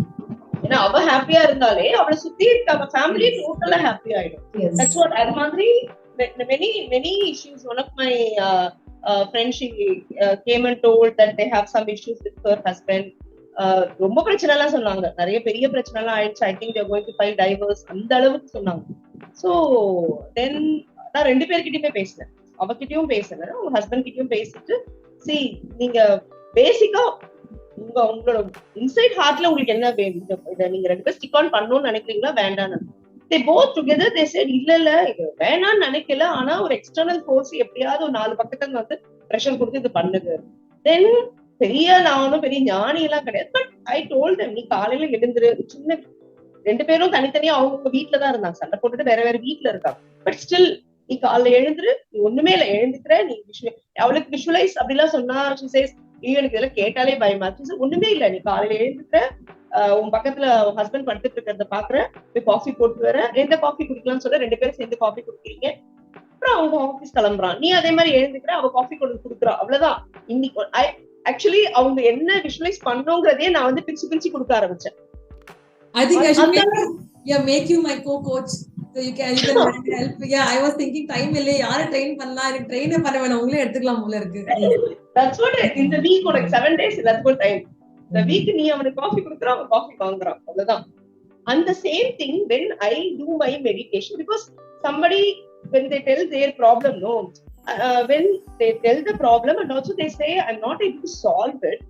ஏன்னா அவ ஹாப்பியா இருந்தாலே அவளை சுத்தி இருக்க ஃபேமிலி டோட்டலா ஹாப்பி ஆயிடும். That's what. அது மாதிரி many issues. One of my friends, she came and told that they have some issues with her husband. ரொம்ப பிரச்சனை எல்லாம் சொன்னாங்க, நிறைய பெரிய பிரச்சனை எல்லாம் ஆயிடுச்சு. I think they are going to file divorce, அந்த அளவுக்கு சொன்னாங்க. So then நான் 2 பேர்கிட்டயுமே பேசினேன், அவகிட்டயும் பேசினேன், உங்க ஹஸ்பண்ட் கிட்டயும் பேசிட்டு, see, நீங்க பேசிக்கா உங்களோட இன்சைட் ஹார்ட்ல உங்களுக்கு என்ன வேணும், இதை நீங்க 2 பேரும் ஸ்டிக் ஆன் பண்ணணும்னு நினைக்கிறீங்களா வேண்டாம்னு. they both together they said இல்ல இது வேணாம்னு நினைக்கல, ஆனா ஒரு எக்ஸ்டர்னல் ஃபோர்ஸ் எப்படியாவது ஒரு 4 பக்கத்துல வந்து பிரஷர் கொடுத்து இது பண்ணுது. தென் நான் ஒன்னும் பெரிய ஞானி எல்லாம் கிடையாது. பட் ஐ டோல்ட் them, நீ காலையில எழுந்துரு. சின்ன 2 பேரும் தனித்தனியா அவங்க வீட்டுலதான் இருந்தாங்க, சண்டை போட்டுட்டு வேற வேற வீட்டுல இருக்காங்க. பட் ஸ்டில் நீ காலைல எழுந்துரு, நீ ஒண்ணுமே இல்ல எழுந்துக்கிற, நீ அவளுக்கு விஷுவலைஸ் அப்படிலாம் சொன்னா எனக்கு இதெல்லாம் கேட்டாலே பயமா இருக்கு. ஒண்ணுமே இல்ல, நீ காலையில எழுந்துக்கிற, உன் பக்கத்துல ஹஸ்பண்ட் படுத்துட்டு இருக்கிறத பாக்குற, போய் காஃபி போட்டு வர, எந்த காஃபி குடிக்கலாம்னு சொல்ல 2 பேரும் சேர்ந்து காஃபி குடிக்கிறீங்க. அப்புறம் அவங்க ஆபீஸ் கிளம்புறான், நீ அதே மாதிரி எழுந்துக்கிற, அவ காஃபி கொண்டு குடுக்குறா, அவ்வளவுதான். இன்னைக்கு ஆக்சுவலி அவங்க என்ன விஷுவலைஸ் பண்ணுங்கிறதே நான் வந்து பிரிச்சு கொடுக்க ஆரம்பிச்சேன். I think I should make you my co-coach. So you can help. Yeah, I was thinking time இல்ல, யாரை ட்ரெயின் பண்ணலாம், எனக்கு ட்ரெயின் பண்ண வேணாம், உங்களே எடுத்துக்கலாம் போல இருக்கு. That's what in the week உனக்கு 7 days that's what time. The week நீ அவனுக்கு காஃபி கொடுக்குற, அவன் காஃபி வாங்குறான், அவ்வளவுதான். And the same thing when I do my meditation, because somebody when they tell their problem, no, when they tell the problem and also they say I'm not able to solve it,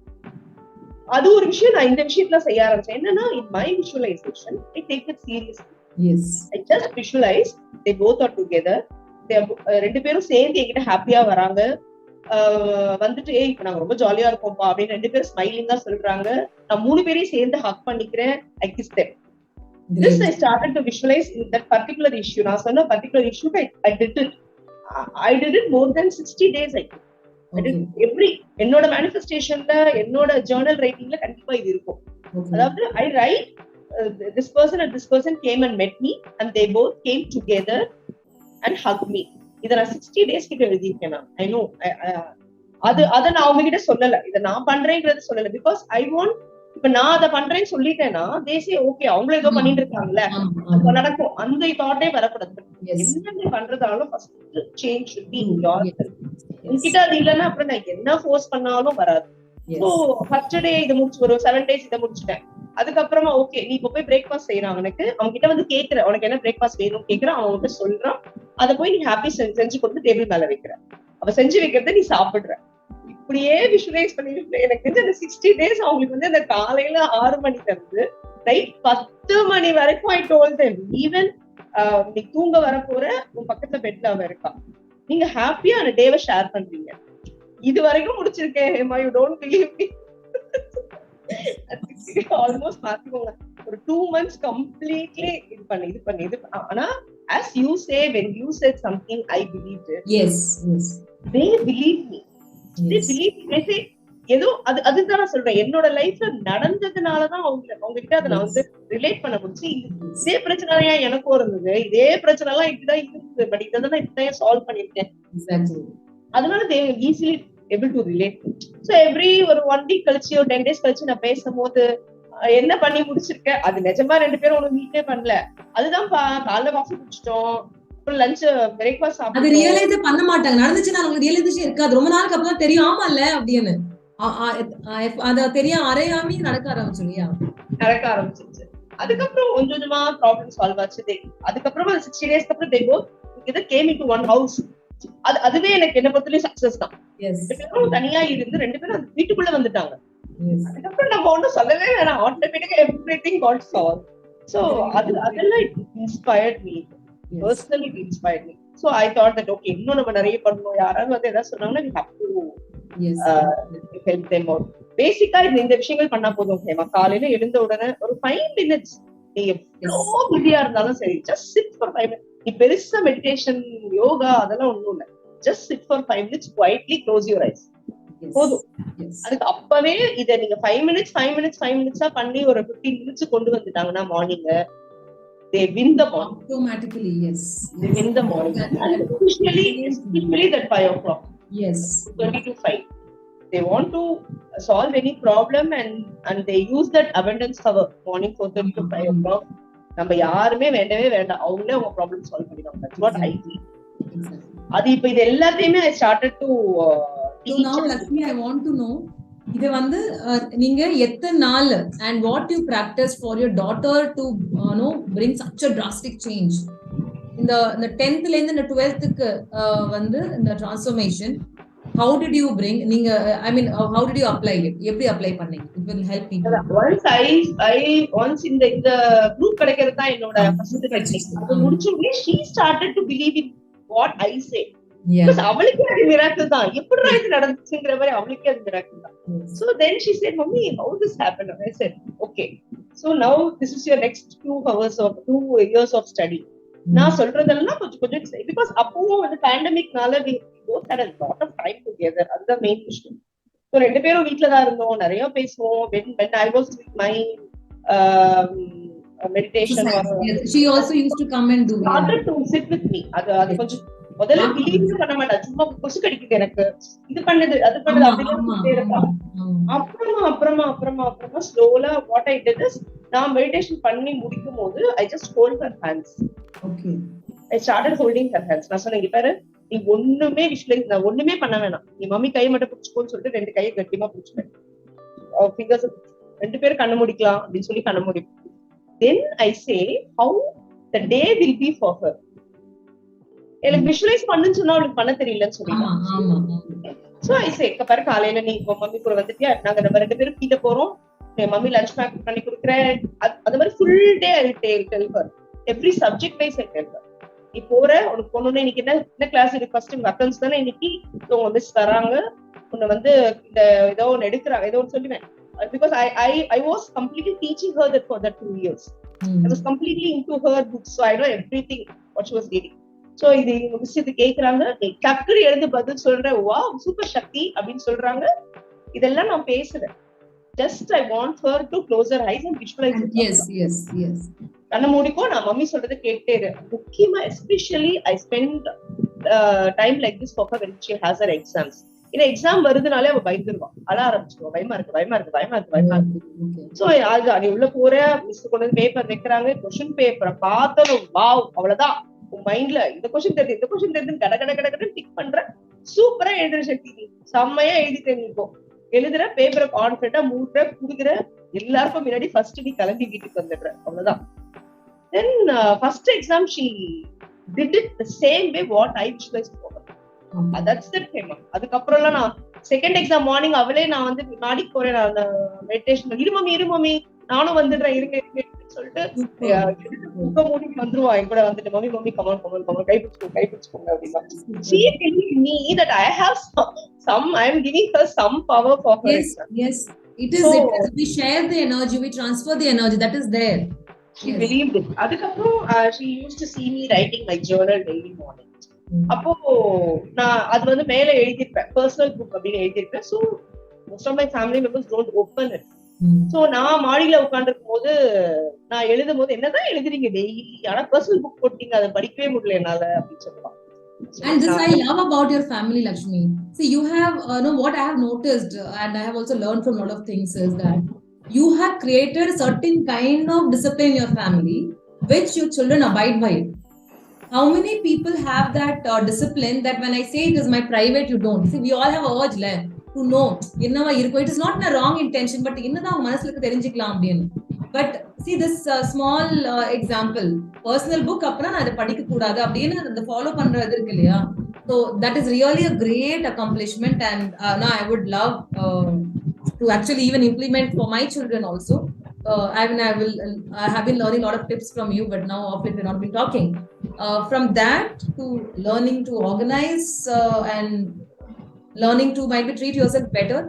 அது ஒரு விஷயம் நான் இந்த விஷயத்துல செய்ய ஆரம்பிச்சேன். என்னன்னா in my visualization I take it seriously. Yes, I just visualize they both are together. they 2 பேரும் சேர்ந்து என்கிட்ட ஹாப்பியா வராங்க, வந்துட்டு இப்ப நாங்க ரொம்ப ஜாலியா இருக்கோம்ப்பா அப்படின்னு 2 பேரும் ஸ்மைலிங்கா சொல்றாங்க. நான் 3 பேரையும் சேர்ந்து ஹக் பண்ணிக்கிறேன். I kiss them. This I started to visualize in that particular issue. நான் சொன்ன particular issue I did it more than 60 days. என்னோட மேனிஃபெஸ்டேஷன்ல, என்னோட ஜர்னல் ரைட்டிங்ல கண்டிப்பா இது இருக்கும். அதாவது I write this person and this person came and met me and they both came together and hugged me. இத நான் 60 days கிட்ட எழுதியிருக்கேன். I know அத நான் அவங்க கிட்ட சொல்லல, இத நான் பண்றேங்கிறது சொல்லல. பிகாஸ் I want, இப்ப நான் அதை பண்றேன்னு சொல்லிட்டேன்னா தேசிய ஓகே அவங்களும் ஏதோ பண்ணிட்டு இருக்காங்கல்ல, நடக்கும். அந்த தாட்டே வரக்கூடாது. என்ன பண்றதாலும் first change should be in yourself. உன்கிட்ட அது இல்லைன்னா அப்புறம் நான் என்ன ஃபோர்ஸ் பண்ணாலும் வராது. சோ ஃபர்ஸ்ட் டே இதை முடிச்சு, ஒரு 7 days இதை முடிச்சுட்டேன். அதுக்கப்புறமா ஓகே நீ இப்ப போய் பிரேக்ஃபாஸ்ட் செய்யறான், அவனுக்கு அவங்க கிட்ட வந்து கேக்குற, உனக்கு என்ன பிரேக்ஃபாஸ்ட் வேணும் கேக்குறான், அவன் வந்து சொல்றான், அதை போய் நீ ஹாப்பி செஞ்சு கொடுத்து டேபிள் மேல வைக்கிற, அவ செஞ்சு வைக்கிறத நீ சாப்பிடுற. இப்படியே விஷுவலைஸ் பண்ணிட்டு எனக்கு தெரிஞ்ச அந்த 60 days அவங்களுக்கு வந்து அந்த காலையில 6 மணில இருந்து நைட் 10 மணி வரைக்கும் I told them, ஈவன் நீ தூங்க வர போற, உன் பக்கத்துல பெட்ல அவ இருக்கா, நீங்க ஹாப்பியா அந்த டேவை ஷேர் பண்றீங்க. இது வரைக்கும் முடிச்சிருக்கேன் Hema, you don't believe me. Almost பாத்துக்கோங்க, ஒரு 2 months கம்ப்ளீட்லி இது பண்ணி. ஆனா as you say, when you said something I believed it. Yes. They believe me. They believe me. They say ஏதோ அதுதான் நான் சொல்றேன், என்னோட லைஃப்ல நடந்ததுனாலதான் அவங்க கிட்ட அதை நான் வந்து ரிலேட் பண்ண முடிச்சு. இதே பிரச்சனையா எனக்கும் இருந்தது, இதே பிரச்சனை எல்லாம் இப்படிதான் இருந்தது, பட் இதான் இப்படிதான் சால்வ் பண்ணிருக்கேன். அதனால they easily able to relate. So every ஒரு 1 week கழிச்சு, ஒரு 10 days கழிச்சு நான் பேசும்போது என்ன பண்ணி முடிச்சிருக்கேன், அது நிஜமா 2 பேரும் ஒண்ணு வீட்லயே பண்ணல, அதுதான் காலைல காஃபி குடிச்சிட்டோம், அப்புறம் லஞ்ச் பிரேக்ஃபாஸ்ட் சாப்பிட்டோம். அது ரியலைஸ் பண்ண மாட்டாங்க, நடந்துச்சுன்னா உங்களுக்கு ரியலைசேஷன் இருக்காது. ரொம்ப நாளுக்கு அப்புறம் தெரியும், ஆமா இல்ல அப்படின்னு அத தெரிய அரையாமி நடக்க ஆரம்பிச்சிருச்சு. அதுக்கப்புறம் கொஞ்சம் கொஞ்சமா ப்ராப்ளம் சால்வ் ஆச்சு. அதுக்கப்புறமா 60 days அப்புறம் they both together came into one house. அதுவே எனக்கு என்ன பொறுத்தவரைக்கும் சக்சஸ் தான். தனியா இருந்து 2 பேரும் அந்த வீட்டுக்குள்ள வந்துட்டாங்க. அதுக்கப்புறம் நம்ம ஒண்ணும் சொல்லவே வேணாம், ஆட்டோமேட்டிக்கா எவ்ரிதிங் காட் சால்வ். சோ அதெல்லாம் inspired me, personally inspired me. So I thought that okay, இன்னும் நம்ம நிறைய பண்ணணும். யாராவது வந்து ஏதாவது சொன்னாங்கன்னா we have to help them out. பேசிக்கா இந்த விஷயங்கள் பண்ணா போதும் ஹேமா. காலையில எழுந்த உடனே ஒரு 5 minutes, நீ எவ்வளவு பிஸியா இருந்தாலும் சரி, just sit for 5 minutes. நீ பெருசா மெடிடேஷன், யோகா அதெல்லாம் ஒண்ணும் இல்ல, just sit for 5 minutes, quietly close your eyes, போதும். அதுக்கு அப்பவே இத நீங்க 5 minutes பண்ணி ஒரு 15 minutes கொண்டு வந்துட்டாங்கன்னா morning they win the morning automatically. They win the morning, and especially that 5 o'clock, 20 to 5, they want to solve any problem and they use that abundance cover morning 4:30 to 5 o'clock. நம்ம யாருமே வேண்டவே வேண்டாம், அவங்களே அவங்க problem solve பண்ணிடுவாங்க. That's what I feel. அது இப்ப இது எல்லாத்தையுமே I started to so now Lakshmi, I want to know, இது வந்து நீங்க எத்தனை நாள் and what you practice for your daughter to bring such a drastic change இந்த 10th ல இருந்து இந்த 12th க்கு வந்து இந்த transformation, how did you bring நீங்க I mean how did you apply it? எப்படி apply பண்ணீங்க? It will help people. Once இந்த group கிடைக்கிறது தான் என்னோட first technique. அது முடிச்சோடனே she started to believe in what I say. Because அவளுக்கே அது miracle தான். எப்படிடா இது நடந்துச்சுங்கிற மாதிரி அவளுக்கே அது miracle தான். So then she said, "Mommy, how this happened?" I said, "Okay. So now this is your next 2 years of study." நான் சொல்றதெல்லாம் கொஞ்சம் கொஞ்சம் because அப்பவும் வந்து pandemicனால we both had a lot of time together. அதுதான் main விஷயம். So ரெண்டு பேரும் வீட்ல தான் இருந்தோம், நிறைய பேசுவோம். When I was with my meditation or she also used to come and do started to sit with me. அது கொஞ்சம் முதல்ல பிலீவ் பண்ண மாட்டேன், சும்மா கொசு கடிக்குது எனக்கு, இது பண்ணுது அது பண்ணுது அப்படின்னு. அப்புறமா ஸ்லோலா what I did is, நான் மெடிடேஷன் பண்ணி முடிக்கும் போது I just hold her hands. Okay. I started holding her hands. நான் சொன்னேன், இங்க பாரு, நீ ஒண்ணுமே விஷுவலைஸ், நான் ஒண்ணுமே பண்ண வேணாம், நீ மம்மி கை மட்டும் பிடிச்சுக்கோன்னு சொல்லிட்டு 2 கையை கட்டிமா பிடிச்சுப்பேன். ஃபிங்கர்ஸ் 2 பேரும் கண்ண முடிக்கலாம் அப்படின்னு சொல்லி கண்ண முடியும். Then I say how the day will be for her. எனக்கு விஷுவலைஸ் பண்ணுன்னு சொன்னா அவளுக்கு பண்ண தெரியலன்னு சொல்லிட்டான். So I say, பாரு, காலையில நீ மம்மி கூட வந்துட்டியா, நாங்க நம்ம 2 பேரும் கீழே போறோம், மம்மி லஞ்ச் பேக் பண்ணி கொடுக்குறேன். அது மாதிரி full day I tell her every subject wise I tell her. நீ போற, உனக்கு பொண்ணுன்னு இன்னைக்கு என்ன கிளாஸ் இருக்கு, ஃபர்ஸ்ட் உங்க அக்கௌண்ட்ஸ் தானே இன்னைக்கு, உங்க மிஸ் தராங்க, உன்னை வந்து இந்த ஏதோ ஒன்று எடுக்கிறாங்க, ஏதோ ஒன்று சொல்லுவேன். Because I was completely teaching her that for that 2 years. I was completely into her books, so I know everything what she was reading. So இது மிஸ் இது கேக்குறாங்க, டக்குனு எழுந்து பதில் சொல்றேன், வாவ் சூப்பர் சக்தி அப்படின்னு சொல்றாங்க. இதெல்லாம் நான் பேசுறேன். Just I want her to close her eyes and visualize it. Yes. கண்ண மூடிக்கோ, நான் மம்மி சொல்றதை கேட்டே இரு. முக்கியமா especially I spend time like this for her when she has her exams. இந்த எக்ஸாம் வருதுனாலே அவ பயந்துருவா, அழ ஆரம்பிச்சுருவா, பயமா இருக்கு. சோ அது நீ உள்ள போற, மிஸ் கொண்டு வந்து பேப்பர் வைக்கிறாங்க, கொஸ்டின் பேப்பரை பார்த்ததும் வாவ், அவ்வளவுதான் உன் மைண்ட்ல இந்த கொஸ்டின் தெரியுது கட டிக் பண்ற, சூப்பரா எழுதுற சக்தி, நீ செம்மையா எழுதிட்ட, நீ இப்போ எழுதுற, பேப்பரை கான்ஃபிடென்ட்டா மூடுற, குடுக்குற, எல்லாருக்கும் முன்னாடி ஃபர்ஸ்ட் நீ கிளம்பி வீட்டுக்கு வந்துடுற, அவ்வளவுதான். Then first exam she did it the same way what I visualized for her. That's the thing. அதுக்கப்புறம் எல்லாம் நான் செகண்ட் எக்ஸாம் மார்னிங் அவளே, நான் வந்து மாடிக்கு போறேன், நான் மெடிடேஷன், இரு மம்மி நானும் வந்துடுறேன், இருங்க சொல்லிட்டு புக்க மூடி வந்துருவா, என் கூட வந்துட்டு மம்மி கமான் கை பிடிச்சுக்கோங்க அப்படின்னா. She telling me that I have I am giving her some power for her. Yes. It is we share the energy, we transfer the energy that is there. She believed it. அதுக்கப்புறம் she used to see me writing my journal daily morning. அப்போ நான் அது வந்து மேல எழுதிருப்பேன், personal book அப்படின்னு எழுதிருப்பேன். So most of my family members don't open it. So நான் மாடியில உட்கார்ந்துருக்கும் போது நான் எழுதும் போது, என்னதான் எழுதுறீங்க டெய்லி, ஆனா பர்சனல் புக் போட்டீங்க, அதை படிக்கவே முடியல என்னால அப்படின்னு சொல்லுவாங்க. And this I love about your family, Lakshmi. See, you have what I have noticed, and I have also learned from a lot of things, is that you have created a certain kind of discipline in your family, which your children abide by. How many people have that discipline that when I say it is my private, you don't? See, we all have urge to know. It is not in a wrong intention, but but see this small example, personal book apna na padikka koodadhu appadina the follow pandradhu irukku illaya. So that is really a great accomplishment, and now I would love to actually even implement for my children also. I have been learning a lot of tips from you, but now of it we've not been talking. From that to learning to organize and learning to maybe treat yourself better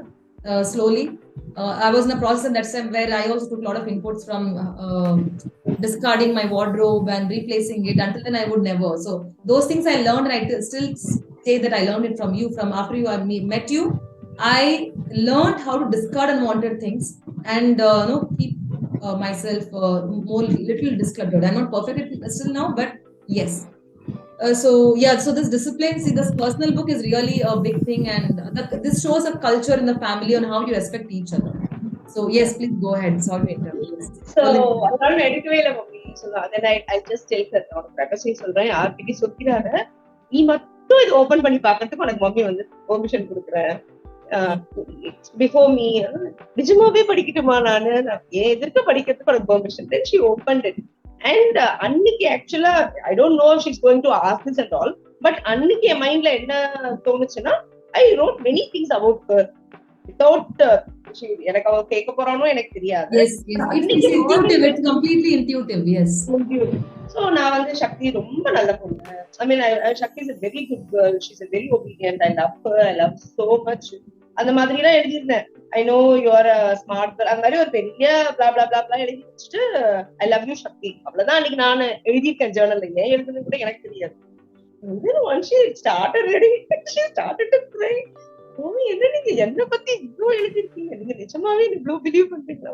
slowly. I was in a process at that time where I also took a lot of inputs from discarding my wardrobe and replacing it. Until then I would never. So those things I learned, and I still say that I learned it from you. From after met you, I learned how to discard unwanted things and keep myself more little discluttered. I'm not perfect still now, but yes. So this discipline, see, this personal book is really a big thing, and this shows a culture in the family on how you respect each other. So yes, please go ahead. Sorry to interrupt. So அதனால எடுக்கவே இல்ல mummy சொல்லுவா. Then I just tell her, நான் பிரகாஷே சொல்றேன், யார்கிட்ட சொல்லிராத, நீ மட்டும் இது ஓபன் பண்ணி பார்க்கிறதுக்கு உனக்கு மம்மி வந்து பெர்மிஷன் கொடுக்குறேன். Before me, நிஜமாவே படிக்கட்டுமா, நானு எதிர்க்க படிக்கிறதுக்கு உனக்கு permission. Then she opened it. And அன்னைக்கு ஆக்சுவலா I don't know if she's going to ask this at all, but அன்னைக்கு என் மைண்ட்ல என்ன தோணுச்சுன்னா, I wrote many things about her without எனக்கு அவ கேட்க போறானோ எனக்கு தெரியாது. It's intuitive, it's completely intuitive. Yes. So நான் வந்து சக்தி ரொம்ப நல்ல பொண்ணு. I mean, Shakti is a very good girl. She's a very obedient. I love her. I love so much. அந்த மாதிரி எல்லாம் எழுதியிருந்தேன். I know you are a smart girl. அந்த மாதிரி ஒரு பெரிய blah blah blah blah எழுதி வச்சுட்டு I love you Shakti. அவ்வளவுதான் அன்னைக்கு நான் எழுதியிருக்கேன் ஜேர்னல்ல. ஏன் எழுதுன்னு கூட எனக்கு தெரியாது. And then once she started reading, she started to cry. என்ன நீங்க என்ன பத்தி இவ்வளவு எழுதிருக்கீங்க, நீங்க நிஜமாவே இவ்வளவு பிலீவ் பண்றீங்களா?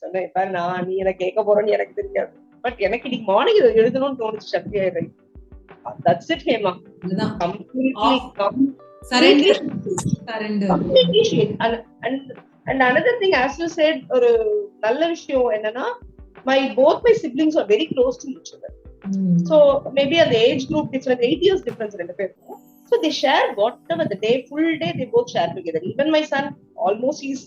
சொன்னேன், இப்ப நீ எனக்கு கேட்க போறேன்னு எனக்கு தெரியாது, பட் எனக்கு இன்னைக்கு மார்னிங் இதை எழுதணும்னு தோணுச்சு சக்தி. That's it, Hema. Completely surrender. And another thing, as you said, ஒரு நல்ல விஷயம் என்னன்னா, both my siblings are very close to each other. So maybe at the age group difference, 8 years difference ரெண்டு பேரும். So they share whatever the day, full day they both share together. Even my son, almost he's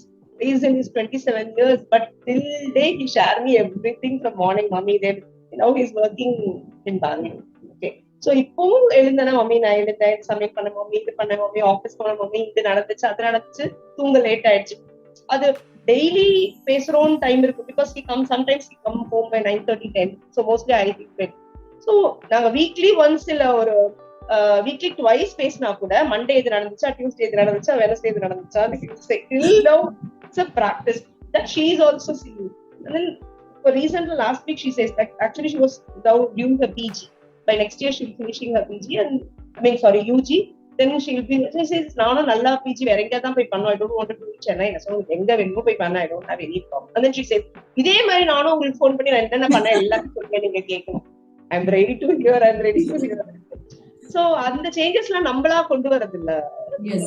in his 27 years, but till day he share me everything from morning. Mommy, then now he's working in Bangalore. Okay. So இப்போ எழுந்தனா mummy நான் எழுந்தேன், சமையல் பண்ண mummy, இது பண்ண mummy, office போன mummy, இது நடந்துச்சு அது நடந்துச்சு, தூங்க லேட் ஆயிடுச்சு. அது டெய்லி பேசுறோம் டைம் இருக்கு. Because he comes sometimes he come home by 9:30 10. So mostly I think bed. So நாங்க வீக்லி ஒன்ஸ் இல்ல ஒரு வீக்லி ட்வைஸ் பேசினா கூட மண்டே இது நடந்துச்சா, டியூஸ்டே இது நடந்துச்சா, வெனஸ்டே இது நடந்துச்சா, it's a practice that she is also seeing. And then recently last week she says that actually she was doing her PG. By next year she'll be finishing her PG and UG. Then she'll be, she says நானும் நல்லா PG வேற எங்க தான் போய் பண்ணோம், I don't want to do Chennai. நான் சொன்னேன் எங்க வேணுமோ போய் பண்ண, I don't have any problem. And then she says இதே மாதிரி நானும் உங்களுக்கு ஃபோன் பண்ணி நான் என்ன பண்ண எல்லாத்தையும் சொல்லுங்க, நீங்க கேட்கணும். I'm ready to hear. So அந்த சேஞ்சஸ்லாம் நம்மளா கொண்டு வரது இல்ல,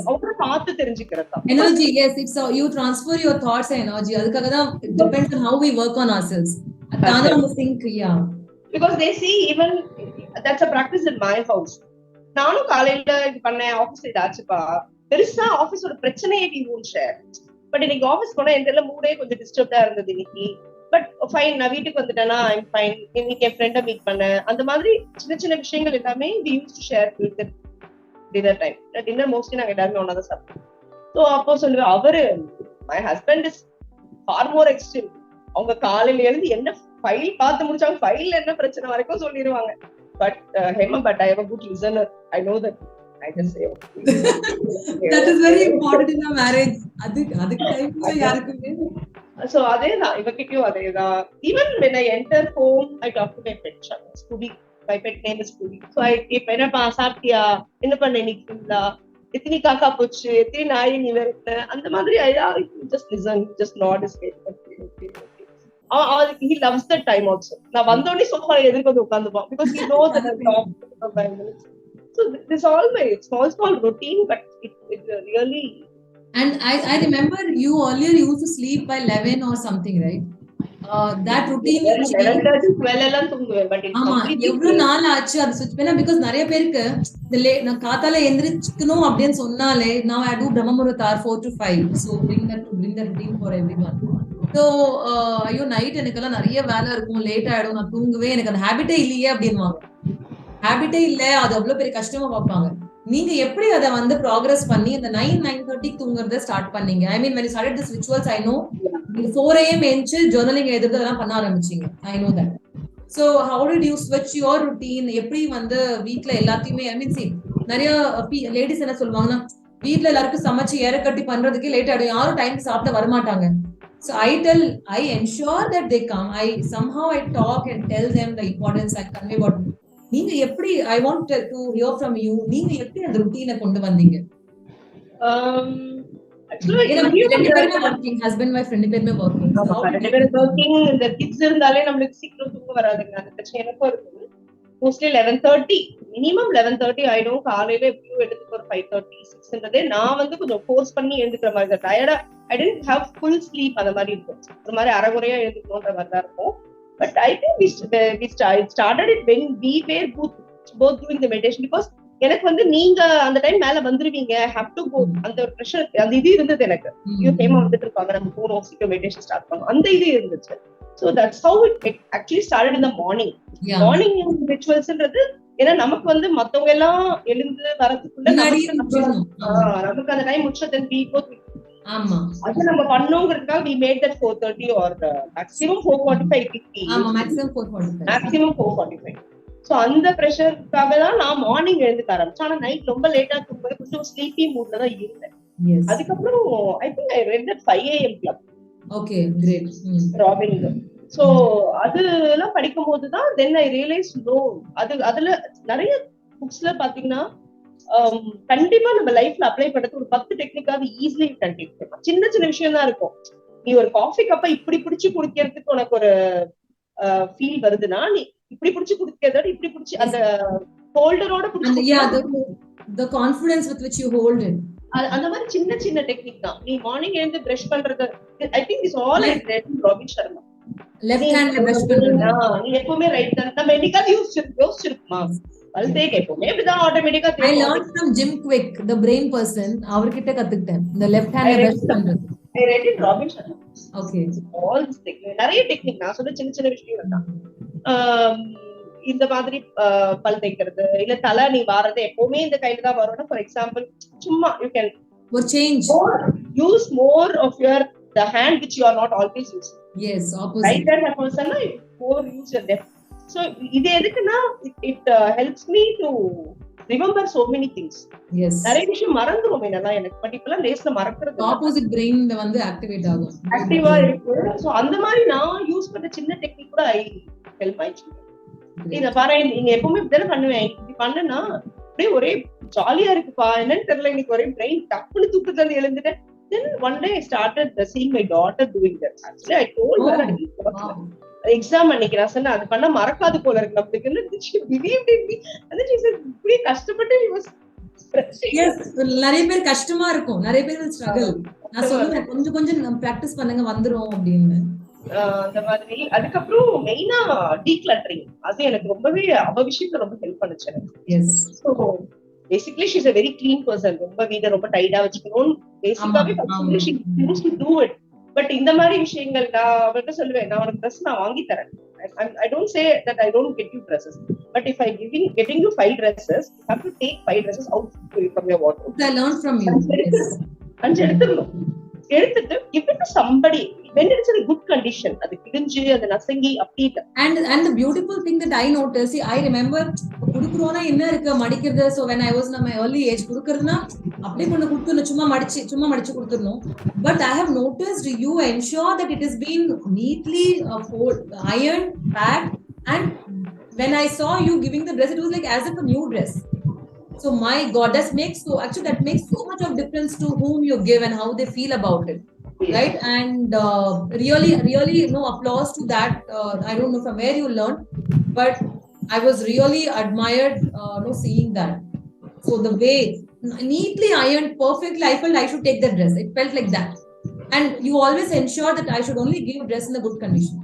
அவங்க பார்த்து தெரிஞ்சுக்கிறதா energy. Yes, it's you transfer your thoughts and energy. அதுக்காக தான் it depends on how we work on ourselves. அதான நம்ம think. Yeah, because they see, even that's a practice in my house. நானும் காலையில இது பண்ணேன், ஆபீஸ்ல இதாச்சுப்பா, பெருசா ஆபீஸோட பிரச்சனையே we won't share. பட் இன்னைக்கு ஆபீஸ் போனா எந்த மூடே கொஞ்சம் டிஸ்டர்ப்டா இருந்தது இன்னைக்கு. பட் ஃபைன், நான் வீட்டுக்கு வந்துட்டேன்னா ஐம் ஃபைன், இன்னைக்கு என் ஃப்ரெண்டை மீட் பண்ணேன், அந்த மாதிரி சின்ன சின்ன விஷயங்கள் எல்லாமே we used to share with the dinner time. Dinner mostly நாங்க எல்லாருமே ஒன்னாதான் சாப்பிட்டோம். ஸோ அப்போ சொல்லுவேன், அவரு my husband is far more extreme. அவங்க காலையில எழுந்து என்ன ஃபைல் பார்த்து முடிச்சாங்க, ஃபைல்ல என்ன பிரச்சனை வரைக்கும் சொல்லிடுவாங்க. But Hema, but I have a good listener. I know that. I just say that is very important in a marriage. அதுக்கு டைம்ல யாருக்குமே. So அதேதான் இவகிட்டயும் அதேதான். Even when I enter home, I talk to my pet, Scooby. My pet name is Scooby. So I keep என்னப்பா சாப்பிட்டியா, என்ன பண்ண இன்னைக்கு, எத்தனை காக்கா போச்சு, எத்தனை நாய் நீ வெறுத்த, அந்த மாதிரி I just listen, just nod his head. He loves that time also. நான் வந்தோடனே சோஃபா எதிர்க்க வந்து உட்காந்துப்பான், because he knows that I talk for 5 minutes. So this all my small routine, but it really. And I remember you earlier used to sleep by 11 or something, right? That routine you changed. 12 எல்லாம் தூங்குவேன், but it's completely எவ்வளவு நாள் ஆச்சு அது ஸ்விட்ச் பண்ண? because நிறைய பேருக்கு நான் காத்தால எந்திரிச்சுக்கணும் அப்படின்னு சொன்னாலே now I do Brahma Muhurta 4 to 5. So bring that routine for everyone. So ஐயோ நைட் எனக்கெல்லாம் நிறைய வேலை இருக்கும், லேட் ஆயிடும், நான் தூங்குவேன், எனக்கு அந்த ஹேபிட்டே இல்லையே அப்படின்வாங்க. ஹேபிட்டே இல்ல, அது அவ்வளவு பெரிய கஷ்டமா பார்ப்பாங்க. நீங்க எப்படி அதை வந்து ப்ராக்ரஸ் பண்ணி இந்த 9:30 தூங்குறத ஸ்டார்ட் பண்ணீங்க? I mean when you started this rituals, I know 4 AM எழுந்து ஜர்னலிங் எழுதுறதெல்லாம் பண்ண ஆரம்பிச்சீங்க. I know that. So how did you switch your routine? எப்படி வந்து வீட்ல எல்லாத்தையுமே, I mean see, நிறைய லேடிஸ் என்ன சொல்லுவாங்கன்னா, வீட்ல எல்லாருக்கும் சமைச்சு ஏறக்கட்டி பண்றதுக்கே லேட் ஆயிடும், யாரும் டைம் சாப்பிட வரமாட்டாங்க. So I ensure that they come. Somehow I talk and tell them the importance, I convey what. நீங்க எப்படி, I want to hear from you, நீங்க எப்படி அந்த ரூட்டீனை கொண்டு வந்தீங்க? Actually ரெண்டு பேருமே working, husband wife ரெண்டு பேருமே working. இந்த கிட்ஸ் இருந்தாலே நம்மளுக்கு சீக்கிரம் தூங்க வராதுங்க, அந்த பிரச்சனை எனக்கும் இருக்கு. மோஸ்ட்லி 11:30 மினிமம் 11:30 ஆயிடும். காலையில எப்படியும் எடுத்துக்கு ஒரு 5:30 6 நான் வந்து கொஞ்சம் ஃபோர்ஸ் பண்ணி எழுந்துக்கிற மாதிரி தான். டயர்டா I didn't have full sleep, அந்த மாதிரி இருக்கும், ஒரு மாதிரி அரைகுறையா எழுந்துக்கணுன்ற மாதிரி தான் இருக்கும். But I think we started it when we were both doing the meditation, because எனக்கு வந்து நீங்க அந்த டைம் மேல வந்துருவீங்க, have to go, அந்த ஒரு பிரஷர், அந்த இது இருந்தது எனக்கு. ஹேமா வந்துட்டு இருப்பாங்க, நம்ம போறோம் சீக்கிரம் மெடிடேஷன் ஸ்டார்ட் பண்ணோம், அந்த இது இருந்துச்சு. So that's how it actually started in the morning. Morning ritualsன்றது ஏன்னா நமக்கு வந்து மத்தவங்க எல்லாம் எழுந்து வரதுக்குள்ள முன்னாடியே நமக்கு முடிச்சிடணும். நமக்கு அந்த டைம் முடிச்சா then we go ஆமா அது நம்ம பண்ணோங்கிறதுக்காக we made that 4:30 or maximum 4:45 ஆமா மேக்ஸிமம் 4:45 மேக்ஸிமம் 4:45. சோ அந்த பிரஷருக்காக தான் நான் மார்னிங் எழுந்துக்க ஆரம்பிச்சேன். ஆனா நைட் ரொம்ப லேட்டா தூங்கும்போது கொஞ்சம் ஸ்லீப்பி மூட்ல தான் இருந்தேன். எஸ் அதுக்கப்புறம் I think I read that 5 AM club okay great ராபினிங். சோ அதெல்லாம் படிக்கும் போதுதான் தென் ஐ ரியலைஸ் நோ அதுல நிறைய புக்ஸ்ல பாத்தீங்கன்னா கண்டிப்பா நம்ம லைஃப்ல அப்ளை பண்றது ஒரு 10 டெக்னிக்காவது ஈஸிலி கண்டிப்பா சின்ன சின்ன விஷயம் தான் இருக்கும். நீ ஒரு காஃபி கப்ப இப்படி பிடிச்சு குடிக்கிறதுக்கு உனக்கு ஒரு ஃபீல் வருதுன்னா நீ இப்படி பிடிச்சு குடிக்கிறத இப்படி பிடிச்சு அந்த ஹோல்டரோட பிடிச்சு the confidence with which you hold it அந்த மாதிரி சின்ன சின்ன டெக்னிக் தான். நீ மார்னிங் எழுந்து பிரஷ் பண்றது I think is all I read Robin Sharma left ஹேண்ட்ல பிரஷ் பண்றது நீ எப்பவுமே ரைட் தான் நம்ம என்னைக்காவது யோசிச்சிருக்குமா பல் தேய்க்க எப்பவுமே இப்படிதான் ஆட்டோமேட்டிக்கா I learned from Jim Quick the brain person அவர்கிட்ட கத்துக்கிட்டேன் இந்த லெஃப்ட் ஹேண்ட்ல பிரஷ் பண்றது I read it robin Sharma okay all this technique நிறைய டெக்னிக் நான் சொல்ற சின்ன சின்ன விஷயம் தான். இந்த மாதிரி பல் தேய்க்கிறது இல்ல தலை நீ வாரது எப்பவுமே இந்த கையில தான் வரும்னா ஃபார் எக்ஸாம்பிள் சும்மா யூ கேன் ஒரு change use more of your the hand which you are not always using. Yes, opposite. Right hand person na more use your left. So இது எதுக்குன்னா it helps me to remember so many things. Yes. நிறைய விஷயம் மறந்துரும் என்னன்னா எனக்கு particular லேஸ்ல மறக்கிறது opposite பிரெயின்ல வந்து activate ஆகும் ஆக்டிவா இருக்கு. சோ அந்த மாதிரி நான் யூஸ் பண்ண சின்ன டெக்னிக் கூட ஐ ஹெல்ப் ஆயிடுச்சு. இத பாரு நீங்க எப்பவுமே இப்படி பண்ணுவேன் இப்படி பண்ணனா அப்படியே ஒரே ஜாலியா இருக்குப்பா என்னன்னு தெரியல இன்னைக்கு ஒரே பிரெயின் டக்குனு தூக்கத்துல இருந்து எழுந்துட்டேன். Then one day I started seeing my daughter doing that. Actually, I told her exam அன்னைக்கு நான் சொன்னேன் அது பண்ண மறக்காது போல இருக்கு நம்மளுக்கு she believed in me and then she said இப்படி கஷ்டப்பட்டு he was yes நிறைய பேர் கஷ்டமா இருக்கும் நிறைய பேர் ஸ்ட்ரகிள் நான் சொல்லுவேன் கொஞ்சம் கொஞ்சம் பிராக்டிஸ் பண்ணுங்க வந்துரும் அப்படின்னு அந்த மாதிரி. அதுக்கப்புறம் மெயினா டீக்ளட்டரிங் அது எனக்கு ரொம்பவே அவ விஷயத்துல ரொம்ப ஹெல்ப் பண்ணுச்சு எனக்கு. Yes so basically she is a very clean person. ரொம்ப வீட ரொம்ப டைட்டா வச்சுக்கணும் பேசிக்காவே she used to do it. But இந்த மாதிரி விஷயங்கள் நான் அவர்கிட்ட சொல்லுவேன் நான் உனக்கு ட்ரெஸ் நான் வாங்கி தரேன். I don't say that I don't get you dresses, but if I getting you 5 dresses, you have to take 5 dresses out from your wardrobe. I learned from you. அஞ்சு எடுத்துட்டு give it to somebody when it's in a good condition. அது கிழிஞ்சு அது நசங்கி அப்படி இல்ல. And the beautiful thing that I noticed, see, I remember குடுக்குறோம்னா என்ன இருக்கு மடிக்கிறது. So when I was in my early age குடுக்குறதுனா அப்படியே கொண்டு கொடுத்துடணும் சும்மா மடிச்சு கொடுத்துடணும். But I have noticed you ensure that it has been neatly ironed, packed, and when I saw you giving the dress, it was like as if a new dress. So my God, that makes so much of difference to whom you give and how they feel about it, right? And really, applause to that. I don't know from where you learned, but I was really admired, seeing that. So the way neatly ironed, perfectly, I felt I should take that dress. It felt like that, and you always ensure that I should only give dress in a good condition.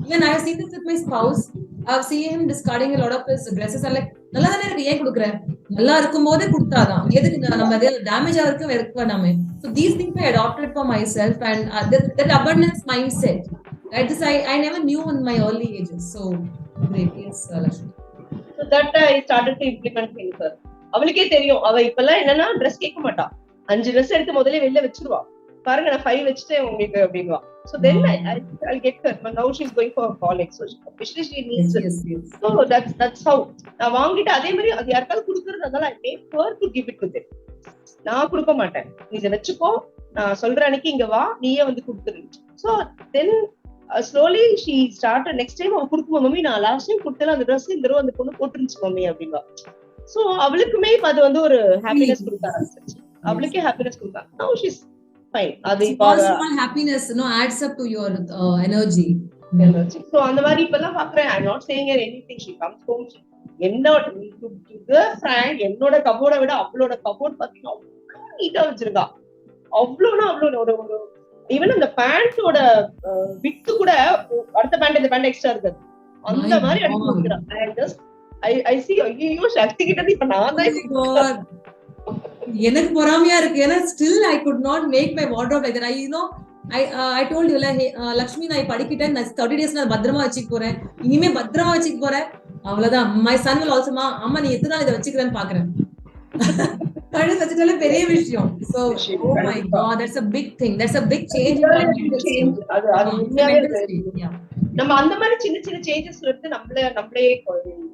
Even I have seen this with my spouse. I've seen him discarding a lot of his dresses. I'm like, நல்லா தானே இருக்கு ஏன் கொடுக்குறேன் நல்லா இருக்கும் போதே கொடுத்தாதான் எதுக்கு நம்ம டேமேஜ் ஆகிறதுக்கு வெறுக்க வேண்டாமே. So these things I adopted for myself and that abundance mindset. Right? This I never knew in my early ages. So great, yes, Lakshmi. So that I started to implement things. அவளுக்கே தெரியும் அவ இப்பெல்லாம் என்னன்னா dress கேட்க மாட்டா 5 dress எடுத்து முதல்ல வெளில வச்சிருவா பாருங்க நான் 5 வச்சுட்டேன் உங்களுக்கு அப்படின்வா. So then I'll get her. But now she's going for college, so especially she needs it. Yes. So that's how. நான் வாங்கிட்டு அதே மாதிரி அது யாருக்காவது கொடுக்கறதுனால I make her to give it to them. நான் கொடுக்க மாட்டேன் நீ இதை வச்சுக்கோ நான் சொல்ற அன்னைக்கு இங்க வா நீயே வந்து கொடுத்துரு. So then slowly she started next time அவ கொடுக்குமா மம்மி நான் லாஸ்ட் டைம் கொடுத்தல அந்த ட்ரெஸ் இந்த தடவை அந்த பொண்ணு போட்டுருந்துச்சு மம்மி அப்படின்னா. So அவளுக்குமே அது வந்து ஒரு ஹாப்பினஸ் கொடுக்க ஆரம்பிச்சிருச்சு. அவளுக்கே ஹாப்பினஸ் கொடுத்தா. Now she's fine. Small happiness adds up to your energy. So அந்த மாதிரி இப்பெல்லாம் பாக்குறேன். I'm not saying her anything. She comes home. என்னோட என்னோட கபோர்டை விட அவளோட கபோர்ட் பாத்தீங்கன்னா அவ்வளவு நீட்டா வச்சிருக்கா. அவ்வளவுனா அவ்வளவு ஒரு ஈவன் அந்த பேண்டோட வித்து கூட அடுத்த பேண்ட் இந்த பேண்ட் எக்ஸ்ட்ரா இருக்காது அந்த மாதிரி அடிச்சு கொடுக்குறான். I see ஐயோ சக்தி கிட்ட இப்ப நான் தான் எனக்கு பொறாமையா இருக்கு ஏன்னா still I could not make my wardrobe like that. I told you Lakshmi நான் படிக்கிட்டேன் 30 days நான் பத்திரமா வச்சுக்க போறேன் இனிமே பத்திரமா வச்சுக்க போறேன் அவ்வளவுதான். மை சன் வில் ஆல்சோ அம்மா நீ எத்தனை நாள் இதை வச்சுக்கிறேன்னு பாக்குறேன். கழுத்து வச்சுட்டாலே பெரிய விஷயம். So oh my god, that's a big thing, that's a big change in my mental state. அது உண்மையாவே நம்ம அந்த மாதிரி சின்ன சின்ன சேஞ்சஸ்ல இருந்து நம்மளே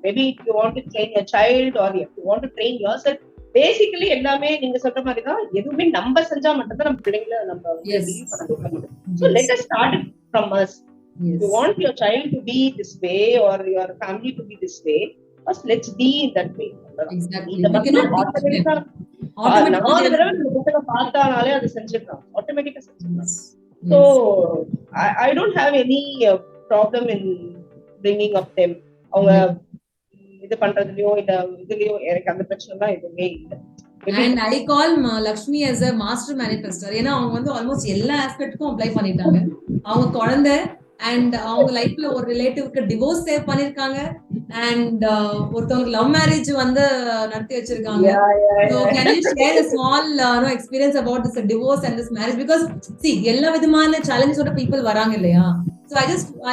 maybe if you want to train your child or if you want to train yourself, basically எல்லாமே நீங்க சொல்ற மாதிரி தான். எதுவுமே நம்ம செஞ்சா மட்டும் தான் நம்ம பிள்ளைங்களை நம்ம லீவ் பண்ண முடியும். So let us start it from us. If you want your child to be this way or your family to be this way, first let's be in that way. Exactly. இந்த மாதிரி ஆட்டோமேட்டிக்கா நாலு தடவை இந்த புத்தகம் பார்த்தாலே அது செஞ்சிடலாம், ஆட்டோமேட்டிக்கா செஞ்சிடலாம். So I don't have any problem in bringing up them. அவங்க இது பண்றதுலயோ இதுலயோ எனக்கு அந்த பிரச்சனை தான் எதுவுமே இல்லை. And I call Lakshmi as a master manifestor. ஏன்னா அவங்க வந்து ஆல்மோஸ்ட் எல்லா ஆஸ்பெக்ட்க்கும் அப்ளை பண்ணிட்டாங்க. அவங்க குழந்தை அண்ட் அவங்க லைஃப்ல ஒரு ரிலேட்டிவ்க்கு டிவோர்ஸ் சேவ் பண்ணிருக்காங்க அண்ட் ஒருத்தவங்களுக்கு லவ் மேரேஜ் வந்து நடத்தி வச்சிருக்காங்க. So can you share a small experience about this divorce and this marriage? Because see எல்லா விதமான சேலஞ்சஸோட பீப்புள் வராங்க இல்லையா? So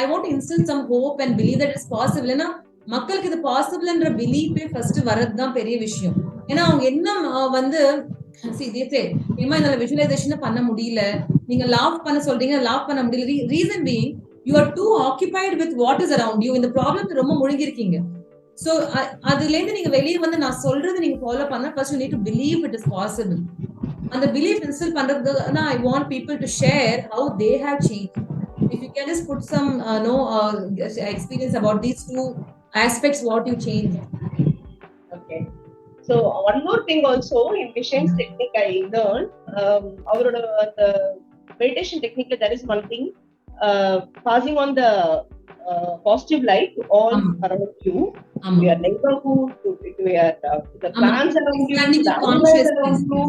I want to instill some hope and believe that it's possible. ஏன்னா மக்களுக்கு இது பாசிபிள்ன்ற பிலீஃபே ஃபர்ஸ்ட் வரதுதான் பெரிய விஷயம். ஏன்னா அவங்க என்ன வந்து என்னால விஷுவலைசேஷன் பண்ண முடியல, நீங்க லாஃப் பண்ண சொல்றீங்க, லாஃப் பண்ண முடியல. Reason being you are too occupied with what is around you. இந்த ப்ராப்ளம் ரொம்ப முழுங்கி இருக்கீங்க. சோ அதுல இருந்து நீங்க வெளியே வந்து நான் சொல்றது நீங்க ஃபாலோ பண்ணா first you need to believe it is possible. அந்த belief instill பண்றதுக்கு I want people to share how they have changed. If you can just put some experience about these two aspects, what you changed. Okay. So one more thing also in Vishen's technique I learned, avaroda the meditation technique there is one thing, passing on the positive light to all around you, to your neighborhood, to your the plants around you, to the animals around you,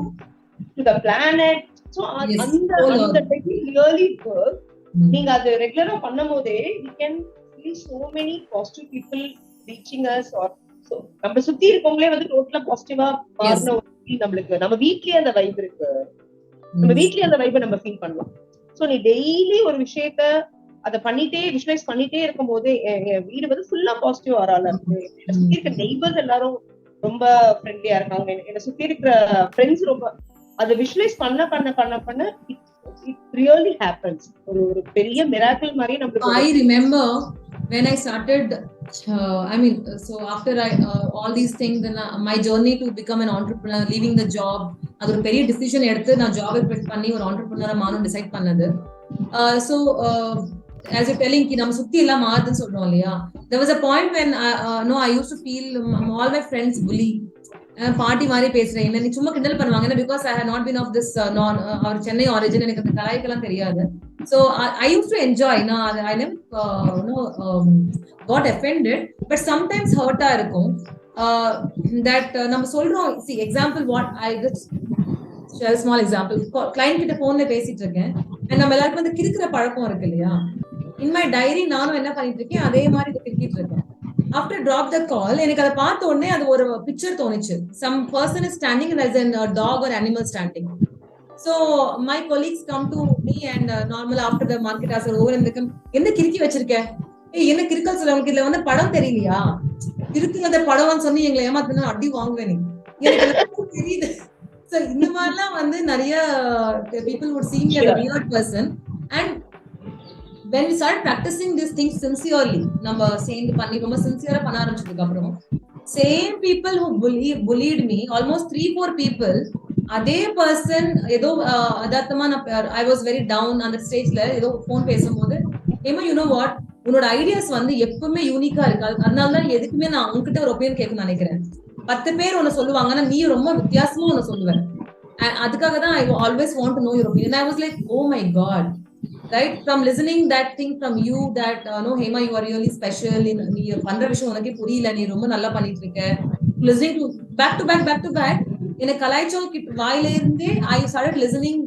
to the planet. So அந்த technique really works. நீங்க அது ரெகுலரா பண்ணும்போதே we can see so many positive people reaching us, or so நம்ம சுத்தி இருக்கவங்களே வந்து டோட்டலா பாசிட்டிவா மாறின ஒரு ஃபீல் நம்மளுக்கு. நம்ம வீட்லயே அந்த வைப் இருக்கு, நம்ம வீட்லயே அந்த வைபை நம்ம ஃபீல் பண்ணலாம். சோ நீ டெய்லி ஒரு விஷயத்த அதை பண்ணிட்டே விஷுவலைஸ் பண்ணிட்டே இருக்கும் போது என் வீடு வந்து ஃபுல்லா பாசிட்டிவ் ஆறால இருக்கு. என்னை சுத்தி இருக்க நெய்பர்ஸ் எல்லாரும் ரொம்ப ஃப்ரெண்ட்லியா இருக்காங்க. என்னை சுத்தி இருக்கிற ஃப்ரெண்ட்ஸ் ரொம்ப அதை விஷுவலைஸ் பண்ண பண்ண பண்ண பண்ண it really happens. ஒரு பெரிய miracle மாதிரி நமக்கு. I remember when I started so after all these things, then my journey to become an entrepreneur, leaving the job, அது ஒரு பெரிய டிசிஷன் எடுத்து நான் ஜாப் குவிட் பண்ணி ஒரு entrepreneur மாறணும் டிசைட் பண்ணது. So as you telling ki நம்ம சுத்தி எல்லாம் மாறுதுன்னு சொல்றோம் இல்லையா? There was a point when I used to feel all my friends bully. பாட்டி மாதிரி பேசுறேன், என்ன நீ சும்மா கிண்டல் பண்ணுவாங்க. Because I had not been of this our Chennai origin, எனக்கு அந்த கலாய்க்கெல்லாம் தெரியாது. So I use to enjoy. நான் I never got offended, but sometimes ஹர்ட்டா இருக்கும். தட் நம்ம சொல்றோம். See example what I just small example. Client கிட்ட போன்ல பேசிட்டு இருக்கேன், நம்ம எல்லாருக்கும் வந்து கிறுக்கிற பழக்கம் இருக்கு இல்லையா? இன் மை டைரி நானும் என்ன பண்ணிட்டு இருக்கேன், அதே மாதிரி இதை கிறுக்கிட்டு இருக்கேன். After drop the call, எனக்கு அதை பார்த்த உடனே அது ஒரு பிக்சர் தோணுச்சு. Some person is standing and there's a dog or animal standing. So my colleagues come to me and normal after the market hours are over and they come, என்ன கிறுக்கி வச்சிருக்க? என்ன கிறுக்கல் சொல்ல, உங்களுக்கு இதுல வந்து படம் தெரியலையா? கிறுக்குங்க படம்னு சொன்னி எங்களை ஏமாத்தினா அடி வாங்குவேன் நீ. எனக்கு தெரியுது. So இந்த மாதிரிலாம் வந்து நிறைய people would see me as a weird person. And when we started practicing these things sincerely, நம்ம சேர்ந்து பண்ணி ரொம்ப சின்சியரா பண்ண ஆரம்பிச்சதுக்கு அப்புறம் same people who bullied me, almost 3-4 people, அதே பர்சன் ஏதோ அதாத்தமா I was very down அந்த ஸ்டேஜ்ல ஏதோ போன் பேசும்போது, ஏமா you know what, உன்னோட ஐடியாஸ் வந்து எப்பவுமே யூனிக்கா இருக்கு, அதனாலதான் எதுக்குமே நான் உங்ககிட்ட ஒரு ஒப்பீனியன் கேட்கணும்னு நினைக்கிறேன். 10 பேர் ஒன்னு சொல்லுவாங்க, ஆனா நீ ரொம்ப வித்தியாசமா ஒன்னு சொல்லுவேன். அதுக்காக தான் I always want to know your opinion. I was like, oh my god, right, from listening that thing from you that no Hema, you are really special, நீ பண்ற விஷயம் உனக்கே புரியல, நீ ரொம்ப நல்லா பண்ணிட்டு இருக்க. Listening to back to back எனக்கு கலாய்ச்சோம் வாயில இருந்தே I started listening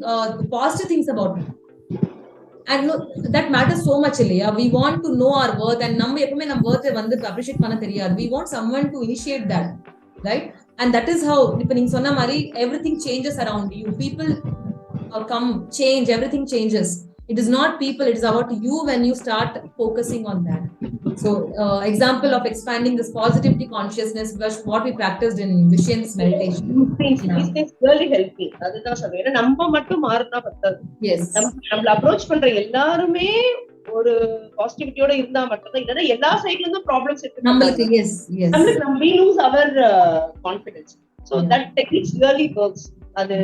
positive things about me. And no, that matters so much இல்லையா? We want to know our worth, and நம்ம எப்பவுமே நம்ம worth வந்து appreciate பண்ண தெரியாது. We want someone to initiate that, right? And that is how இப்ப நீங்க சொன்ன மாதிரி everything changes around you. People come, change, everything changes. It is not people, it is about you when you start focusing on that. So, example of expanding this positivity consciousness was what we practiced in Vishen's meditation. These things really help me. அதுதான் சொல்றேன். ஏன்னா நம்ம மட்டும் மாறினா பத்தாது. Yes. நம்மள approach பண்ற எல்லாருமே ஒரு பாசிட்டிவிட்டியோட இருந்தா மட்டும்தான், இல்லைன்னா எல்லா சைட்ல இருந்தும் ப்ராப்ளம்ஸ் இருக்கு. நம்மளுக்கு yes, yes. நம்மளுக்கு we lose our confidence. So that techniques really works. அது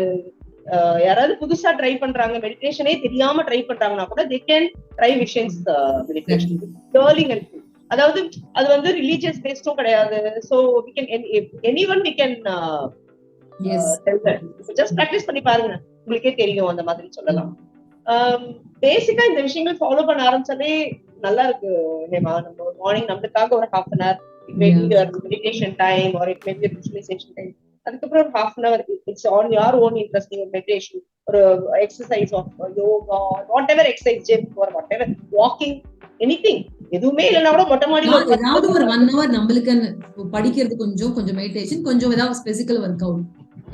யாராவது புதுசா ட்ரை பண்றாங்க, மெடிடேஷனே தெரியாம ட்ரை பண்றாங்கன்னா கூட they can try Vishen's meditation. Really helpful. அதாவது அது வந்து ரிலீஜியஸ் பேஸ்டும் கிடையாது. So we can anyone we can tell that. Just practice பண்ணி பாருங்க, உங்களுக்கே தெரியும் அந்த மாதிரி சொல்லலாம். பேசிக்கா இந்த விஷயங்கள் ஃபாலோ பண்ண ஆரம்பிச்சாலே நல்லா இருக்கு ஹேமா. நம்ம மார்னிங் நம்மளுக்காக ஒரு half an hour meditation time or it may be visualization time. அதுக்கப்புறம் ஒரு half an hour it's on your own interest, meditation, ஒரு exercise of yoga, whatever exercise, gym or whatever, walking, anything. எதுவுமே இல்லைன்னா கூட மொட்டை மாடியில ஏதாவது ஒரு 1 hour நம்மளுக்கு படிக்கிறது, கொஞ்சம் மெடிடேஷன், கொஞ்சம் ஏதாவது பிசிக்கல் ஒர்க் அவுட்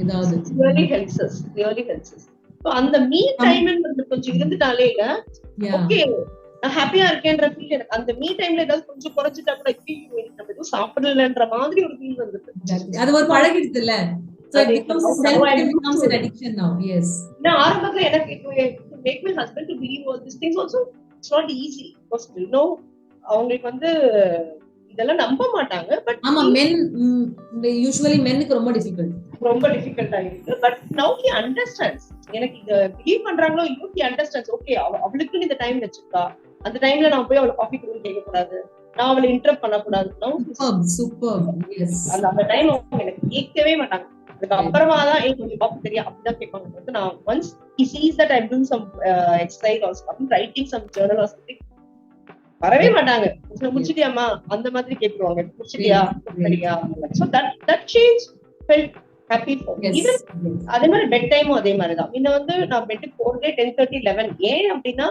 ஏதாவது really helps us. So அந்த மீ டைம் கொஞ்சம் இருந்துட்டாலே இல்ல, ஓகே நான் ஹாப்பியா இருக்கேன்ற ஃபீல் எனக்கு அந்த மீ டைம்ல ஏதாவது கொஞ்சம் குறைஞ்சிட்டா கூட நம்ம எதுவும் சாப்பிடலன்ற மாதிரி ஒரு ஃபீல் வந்துட்டு, அது ஒரு பழகிடுது இல்ல. So it becomes an addiction now. Yes. நான் ஆரம்பத்துல எனக்கு make my husband to believe all these things also it's not easy because you know அவங்களுக்கு வந்து இதெல்லாம் நம்ப மாட்டாங்க. பட் ஆமா, men usually menக்கு ரொம்ப டிஃபிகல்ட்டா இருக்கு. But now he understands. எனக்கு இத பிலீவ் பண்றாங்களோ இல்லையோ he understands. ஓகே, அவளுக்கு இந்த டைம் வச்சிருக்கா, அந்த டைம்ல நான் போய் அவளை காஃபி குடிக்க கேட்க கூடாது, நான் அவளை இன்டரப்ட் பண்ண கூடாது. சூப்பர். எஸ். அந்த டைம் எனக்கு கேட்கவே மாட்டாங்க. அதுக்கு அப்புறமா தான் கொஞ்சம் காஃபி தெரியும் அப்படிதான் கேட்பாங்க. நான் once he sees that I'm doing some exercise or something, writing some journal or something, வரவே மாட்டாங்க. முடிச்சிட்டியாமா அந்த மாதிரி கேட்பாங்க, முடிச்சிட்டியா சரியா. So that change felt happy for me. Even அதே மாதிரி பெட் டைமும் அதே மாதிரிதான். இன்னும் வந்து நான் பெட்டுக்கு போறதே 10:30, 11. ஏன் அப்படின்னா,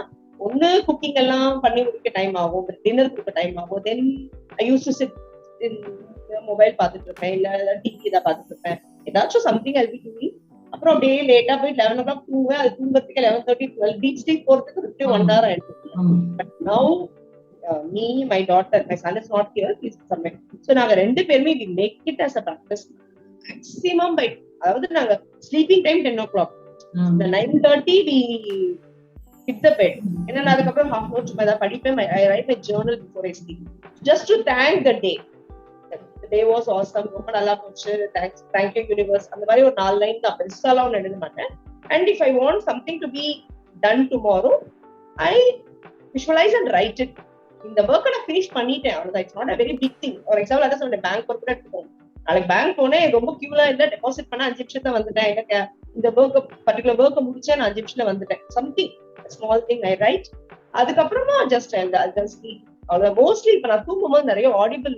ஒண்ணு குக்கிங் எல்லாம் பண்ணி முடிக்க டைம் ஆகும், டின்னர் கொடுக்க டைம் ஆகும். தென் ஐ யூஸ் டு சிட் மொபைல் பார்த்துட்டு இருப்பேன், இல்ல டிவி தான் பார்த்துட்டு இருப்பேன், ஏதாச்சும் சம்திங் ஐல் பி டூயிங். அப்புறம் அப்படியே லேட்டா போய் 11 o'clock தூங்குவேன். அது தூங்குறதுக்கு 11:30, 12 டீப் ஸ்லீப் போறதுக்கு 1 hour ஆயிடுச்சு. But now me, my daughter, my son is not here, he's somewhere. So நாங்க ரெண்டு பேருமே we make it as a practice. Maximum by, அதாவது நாங்க sleeping time 10 o'clock. The 9:30 we hit the bed. என்ன அதுக்கப்புறம் half hour சும்மா ஏதாவது படிப்பேன். I write my journal before I sleep. Just to thank the day. The day was awesome. ரொம்ப நல்லா போச்சு. Thank you universe. அந்த மாதிரி ஒரு 4 லைன் தான், பெருசாலாம் ஒன்றும் எழுத மாட்டேன். And if I want something to be done tomorrow, I visualize and write it. இந்த ஒர்க்கை நான் ஃபினிஷ் பண்ணிட்டேன், அவ்வளவுதான். It's not a very big thing. For example அதான் சொன்னேன், பேங்க் ஒர்க் கூட எடுத்துக்கோங்க. நாளைக்கு பேங்க் போனேன், ரொம்ப கியூலா இல்ல, டெபாசிட் பண்ண 5 நிமிஷத்துல வந்துட்டேன், எனக்கு இந்த பர்டிகுலர் ஒர்க்கை முடிச்சேன், நான் 5 நிமிஷத்துல வந்துட்டேன். Something small thing I right. அதுக்கப்புறமா ஜஸ்ட் அவ்வளவு. மோஸ்ட்லி இப்ப நான் தூங்கும்போது நிறைய ஆடிபிள்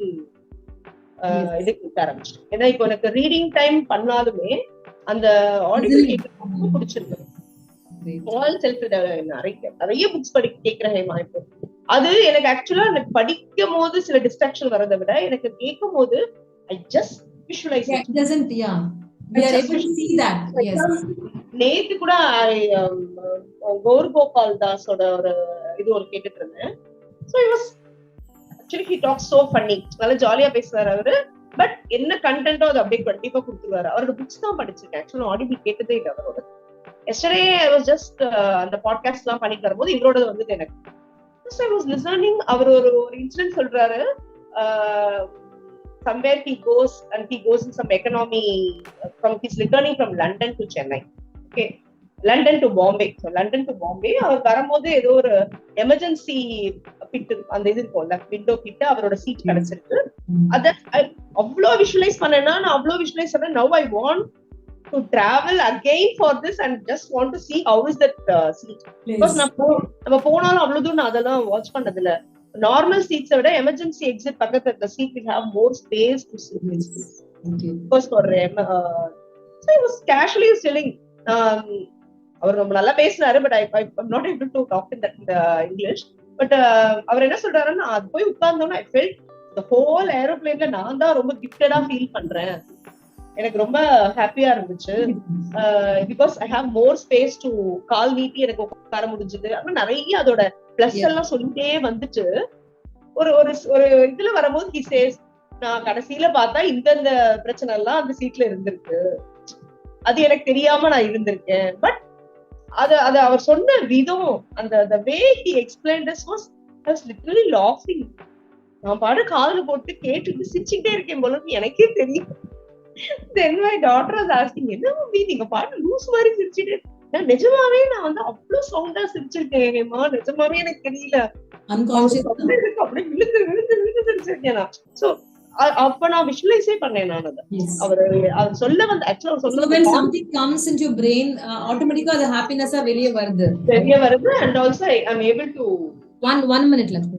இது கொடுக்க ஆரம்பிச்சேன். ஏன்னா இப்போ எனக்கு ரீடிங் டைம் பண்ணாலுமே அந்த ஆடிபிள் கேட்க ரொம்ப பிடிச்சிருக்கு. நிறைய புக்ஸ் கேட்கிறேன் இப்போ. அது எனக்கு ஆக்சுவலா எனக்கு படிக்கும் போது சில டிஸ்ட்ராக்ஷன் வரதை விட எனக்கு கேட்கும் போது I just visualize it. It doesn't, yeah. We are able to see that. Yes. நேத்து கூட கௌர்கோபால் தாஸோட ஒரு இது ஒரு கேட்டுட்டு இருந்தேன். So it was actually he talks so funny. நல்ல ஜாலியா பேசுவாரு அவரு. பட் என்ன கண்டென்ட்டோ அது அப்படியே கண்டிப்பா கொடுத்துருவாரு. அவரோட புக்ஸ் தான் படிச்சிருக்கேன். ஆக்சுவலா ஆடிபிள் கேட்டதே இல்லை அவரோட. Yesterday I was just அந்த பாட்காஸ்ட் எல்லாம் பண்ணிட்டு வரும்போது இவரோட வந்து எனக்கு I was listening. அவர் ஒரு இன்சிடென்ட் சொல்றாரு. Somewhere he goes in some economy, he's returning from London to Chennai. Okay, London to Bombay. So London to Bombay. அவர் வரும்போது ஏதோ ஒரு எமர்ஜென்சி பிட் அந்த இது இருக்கும்ல, விண்டோ கிட்ட அவரோட சீட் கிடைச்சிருக்கு. அத அவ்வளோ விஷுவலைஸ் பண்ணேன்னா, நான் அவ்வளோ விஷுவலைஸ் பண்ணேன். Now I want to travel again for this and just want to see how is that seat. Because நம்ம போனாலும் அவ்வளவு தூரம் நான் அதெல்லாம் வாட்ச் பண்ணது இல்ல. நார்மல் சீட்ஸை விட எமர்ஜென்சி எக்ஸிட் பக்கத்துல இருக்க seat will have more space to sit. Because for so I was casually telling, அவர் ரொம்ப நல்லா பேசினாரு, but I'm not able to talk in that English. But அவர் என்ன சொல்றாருன்னா, அது போய் உட்கார்ந்தோன்னா I felt the whole aeroplane நான் தான் ரொம்ப கிஃப்டடா ஃபீல் பண்றேன். எனக்கு ரொம்ப ஹாப்பியா இருந்துச்சு. Because I have more space to call நீட்டி எனக்கு உட்கார முடிஞ்சது. அப்புறம் நிறைய அதோட பிளஸ் எல்லாம் சொல்லிட்டே வந்துட்டு ஒரு ஒரு ஒரு இதுல வரும்போது he says, நான் கடைசியில பார்த்தா இந்த பிரச்சனை எல்லாம் அந்த சீட்ல இருந்திருக்கு, அது எனக்கு தெரியாம நான் இருந்திருக்கேன். பட் அது அவர் சொன்ன விதம், அந்த வே he explained this was literally laughing. நான் பாடு காதுல போட்டு கேட்டுட்டு சிரிச்சுக்கிட்டே இருக்கேன் போல எனக்கே தெரியும். Then my daughter was asking, என்ன மம்மி நீங்க பாட்டு லூஸ் மாதிரி சிரிச்சுட்டு, நான் நிஜமாவே நான் வந்து அவ்வளவு சவுண்டா சிரிச்சிருக்கேன்மா, நிஜமாவே எனக்கு தெரியல, அப்படியே விழுந்து விழுந்து விழுந்து சிரிச்சிருக்கேன் நான். சோ அப்ப நான் விஷுவலைஸே பண்ணேன் நான் அதை. அவர் சொல்ல வந்து ஆக்சுவலா சொல்ல when something comes into your brain, automatically the happiness வெளியே வருது. And also I am able to one minute left.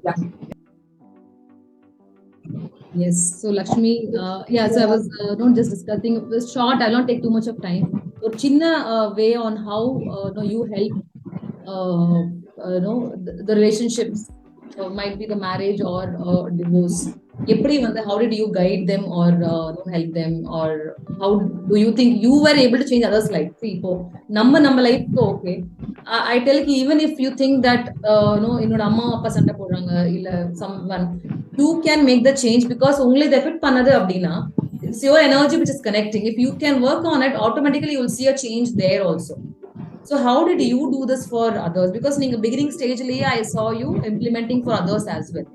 Yes, so Lakshmi, yeah, so I was not just discussing, it was short, I'll not take too much of time. So chinna way on how you help the relationships, might be the marriage or divorce. How did you guide them or help them, or how do you think you were able to change others' life? See, நம்ம life okay. I tell you, even if you think that என்னோட அம்மா அப்பா சண்டை போடுறாங்க இல்ல someone, you can make the change because only the effect பண்ணது அப்படின்னா it's your energy which is connecting. If you can work on it, automatically you will see a change there also. So how did you do this for others? Because in the beginning stage I saw you implementing for others as well.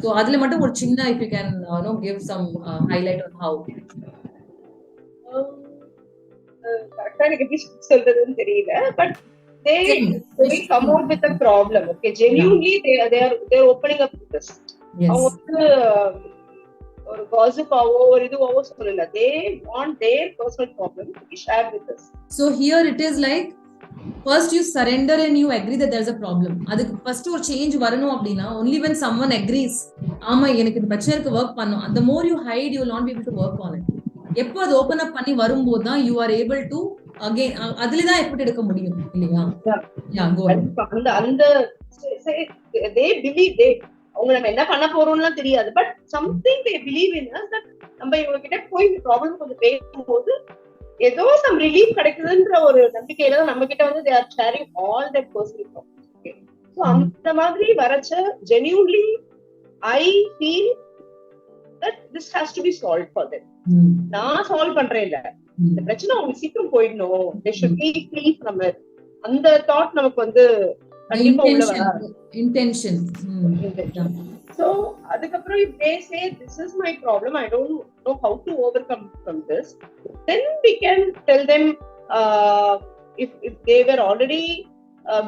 So adile mattum or chinna, if you can give some highlight on how. Correct எனக்கு எப்படி சொல்றதுன்னு தெரியல, but they come out with a problem. Okay, genuinely they are opening up to this. அவங்க ஒரு gossip ஒரு இதுவோ சொல்லல, they want their personal problem to be shared with us. So here it is like, first you surrender and you agree that there's a problem. அதுக்கு first ஒரு change வரணும் அப்படினா only when someone agrees, ஆமா எனக்கு இந்த பிரச்சனை இருக்கு work பண்ணனும், the more you hide you will not be able to work on it. எப்போ அது open up பண்ணி வரும்போது தான் you are able to again அதில தான் எஃபோர்ட் எடுக்க முடியும் இல்லையா? Yeah, go ahead. அந்த they believe அவங்க நம்ம என்ன பண்ண போறோம்லாம் தெரியாது, but something they believe in us, that நம்ம இவங்க கிட்ட போய் இந்த ப்ராப்ளம் கொஞ்சம் பேசும்போது ஏதோ some relief கிடைக்குதுன்ற ஒரு நம்பிக்கையில தான் நம்ம கிட்ட வந்து they are sharing all that personal problems. Okay, so அந்த மாதிரி வரச்ச genuinely I feel that this has to be solved for them. நான் சால்வ் பண்றேன் இல்ல, இந்த பிரச்சனை அவங்க சீக்கிரம் போயிடணும், they should be free from it. அந்த தாட் நமக்கு வந்து கண்டிப்பா உள்ள வராது. Intention. So adukapra if they say this is my problem, I don't know how to overcome from this, then we can tell them, if they were already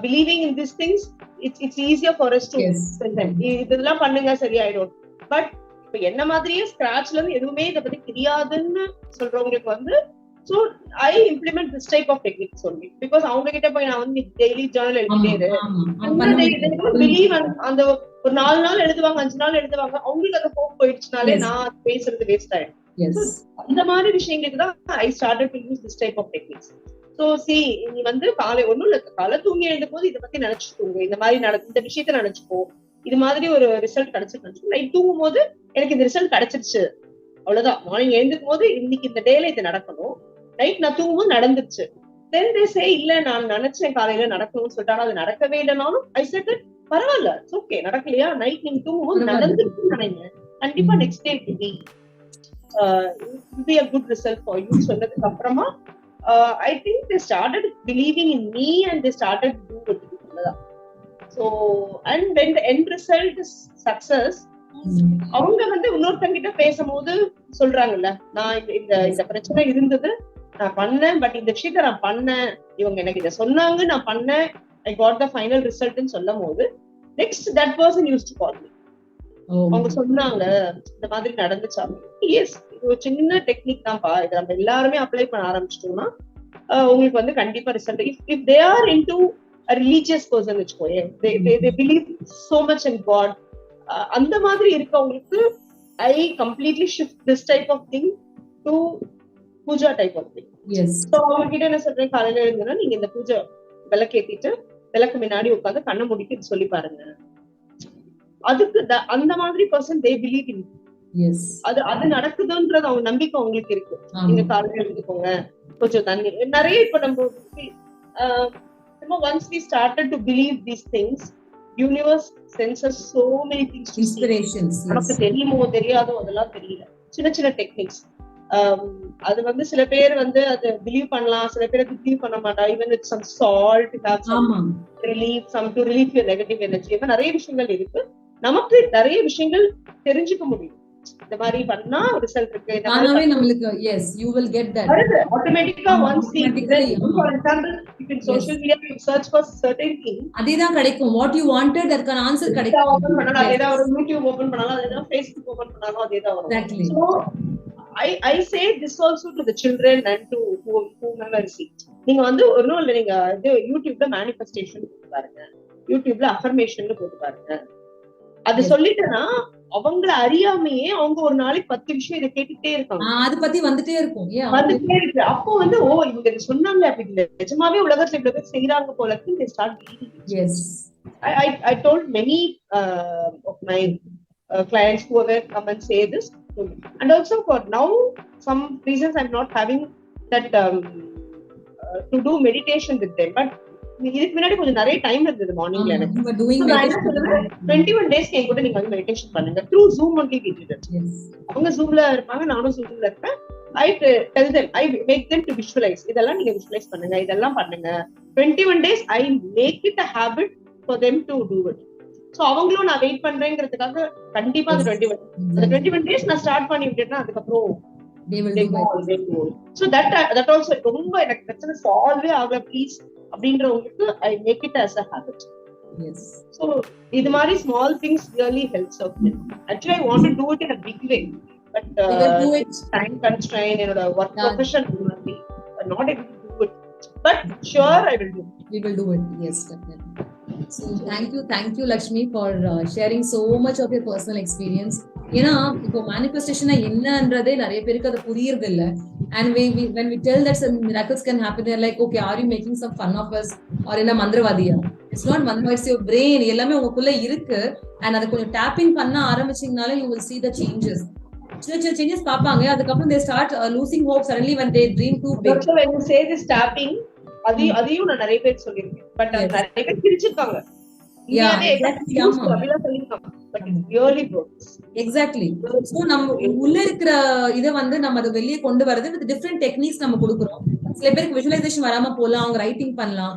believing in these things, it's easier for us to tell them idella pannunga sari ஆயிடும். But இப்ப என்ன மாதிரியே ஸ்கிராச்ல இருந்து எதுவுமே இத பத்தி தெரியாதுன்னு சொல்றவங்களுக்கு வந்து, so I implement this type of techniques only, because அவங்க கிட்ட போய் நான் வந்து daily journal எழுதிட்டே believe அந்த ஒரு 4 நாள் எழுதுவாங்க 5 நாள் எழுதுவாங்க, அவங்களுக்கு அந்த ஹோப் போயிடுச்சுனாலே நான் பேசுறது வேஸ்ட் ஆயிடும். அந்த மாதிரி விஷயங்களுக்கு தான் I started to use this type of techniques. So see, நீ வந்து ஒண்ணும் இல்ல, காலை தூங்கி எழுந்தும் போது இதை பத்தி நினைச்சுக்கோங்க, இந்த மாதிரி இந்த விஷயத்த நினைச்சுக்கோ, இது மாதிரி ஒரு ரிசல்ட் கிடைச்சிருக்கு, நைட் தூங்கும் போது எனக்கு இந்த ரிசல்ட் கிடைச்சிருச்சு அவ்வளவுதான், மார்னிங் எழுந்துக்கும் போது இன்னைக்கு இந்த டேல இது நடக்கணும், நைட் நான் தூங்கும்போது நடந்துருச்சு. Then they say இல்ல நான் நினைச்சேன் காலையில நடக்கணும்னு சொல்லிட்டாலும் அது நடக்கவே இல்லைனாலும் I said that பரவாயில்ல, இட்ஸ் ஓகே, நடக்கலையா, நைட் நீங்க தூங்கும்போது நடந்துருச்சுன்னு நினைங்க, கண்டிப்பா next day will be a good result for you சொன்னதுக்கு அப்புறமா I think they started believing in me and they started to do it. So and when the end result is success, அவங்க வந்து இன்னொருத்தங்க கிட்ட பேசும்போது சொல்றாங்கல்ல, நான் இந்த பிரச்சனை இருந்தது, நான் பண்ணேன், பட் இந்த விஷயத்த நான் பண்ணேன், இவங்க எனக்கு இதை சொன்னாங்க, நான் பண்ணேன், I got the final result ன்னு சொல்லும் போது next that person used to call me. அவங்க சொன்னாங்க இந்த மாதிரி நடந்துச்சாங்க. எஸ், இது ஒரு சின்ன டெக்னிக் தான்ப்பா, இதை நம்ம எல்லாருமே அப்ளை பண்ண ஆரம்பிச்சிட்டோம்னா உங்களுக்கு வந்து கண்டிப்பா result. if they are into a religious person வச்சுக்கோயே, they believe so much in God, அந்த மாதிரி இருக்கவங்களுக்கு I completely shift this type of thing to puja type of thing. So அவங்க கிட்ட என்ன சொல்றேன், காலையில எழுந்தா நீங்க இந்த பூஜை விளக்கேத்திட்டு விளக்கு முன்னாடி உட்காந்து கண்ணை முடிக்க சொல்லி பாருங்க. அதுக்கு அந்த மாதிரி பர்சன் they believe in. அது நடக்குதுன்றது அவங்க நம்பிக்கை அவங்களுக்கு இருக்கு. நீங்க காலையில எழுந்துக்கோங்க, கொஞ்சம் தண்ணி நிறைய, இப்ப நம்ம once we started to believe these things, universe senses so many things to see. Inspirations. நமக்கு தெரியுமோ தெரியாதோ அதெல்லாம் தெரியல. சின்ன சின்ன டெக்னிக்ஸ். அது வந்து சில பேர் வந்து அதை பிலீவ் பண்ணலாம், சில பேர் பிலீவ் பண்ண மாட்டாங்க. Even with some salt relief some to relief your negative energy. நிறைய விஷயங்கள் இருக்கு. நமக்கு நிறைய விஷயங்கள் தெரிஞ்சுக்க முடியும். இந்த மாதிரி பண்ணா ரிசல்ட் இருக்கு. தானாவே நமக்கு yes you will get that automatically once for example if in social media you search for certain thing அதேதான் கிடைக்கும். what you wanted அதுக்கான ஆன்சர் கிடைக்கும். ஓபன் பண்ணாலும் அதேதான் வரும், YouTube ஓபன் பண்ணாலும் அதேதான், Facebook ஓபன் பண்ணாலும் அதேதான் வரும். Exactly. So I say this also to the children and to whomever see. நீங்க வந்து ஒரு நாள் நீங்க YouTubeல manifestation போட்டு பாருங்க, YouTubeல affirmation போட்டு பாருங்க. அது சொல்லிட்டேன்னா அவங்கள அறியாமையே அவங்க ஒரு நாளைக்கு 10 விஷயம் இதை கேட்டுட்டே இருக்காங்க. அது பத்தி வந்துட்டே இருக்கும். அப்போ வந்து இவங்க சொன்னாங்க அப்படி நிஜமாவே உலகத்துல இவ்வளவு பேர் செய்யறாங்க போல இருக்கு. They start believing it. Yes. I told many of my clients who ever come and say this, and also for now some reasons I'm not having that to do meditation with them, but இதுக்கு முன்னாடி கொஞ்சம் நிறைய time இருந்தது மார்னிங்ல எனக்கு. 21 days என் கூட நீங்க வந்து மெடிடேஷன் பண்ணுங்க through Zoom only we did it. அவங்க Zoomல இருப்பாங்க, நானும் Zoomல இருப்பேன். I tell them, I make them to visualize. இதெல்லாம் நீங்க visualize பண்ணுங்க, இதெல்லாம் பண்ணுங்க. 21 days I make it a habit for them to do it. So அவங்களும் நான் வெயிட் பண்றேங்கிறதுக்காக கண்டிப்பா அந்த 21 days நான் ஸ்டார்ட் பண்ணி விட்டேன்னா அதுக்கப்புறம் they will do it. So that also ரொம்ப எனக்கு பிரச்சனை சால்வே ஆகல ப்ளீஸ் அப்படின்றவங்களுக்கு I make it as a habit. Yes. So இது மாதிரி small things really helps out. Actually I want to do it in a big way, but time constraint என்னோட work profession மாதிரி not able to do it, but sure I will do it. We will do it. Yes, definitely. So thank you Lakshmi for sharing so much of your personal experience. ஏன்னா இப்போ manifestation என்னன்றதே நிறைய பேருக்கு அது புரியறது இல்ல. And when we tell that some miracles can happen, they're like, okay, are you making some fun of us or என்ன மந்திரவாதியா? It's not மந்திரம், it's your brain. எல்லாமே உங்களுக்குள்ள இருக்கு. And அதை கொஞ்சம் tapping பண்ண ஆரம்பிச்சீங்கனாலே you will see the changes. சின்ன changes பாப்பாங்க. அதுக்கப்புறம் they start losing hope suddenly when they dream too big. So when you say this tapping, அதையும் நான் நிறைய பேர் சொல்லிருக்கேன். பட் நிறைய பேர் பிரிச்சிருக்காங்க. எக்ஸாக்ட்லி. சோ நம்ம உள்ள இருக்கிற இதை வந்து நம்ம அதை வெளியே கொண்டு வரது வித் டிஃபரெண்ட் டெக்னிக்ஸ் நம்ம கொடுக்குறோம். சில பேருக்கு விஷுவலைசேஷன் வராம போலாம், அவங்க ரைட்டிங் பண்ணலாம்.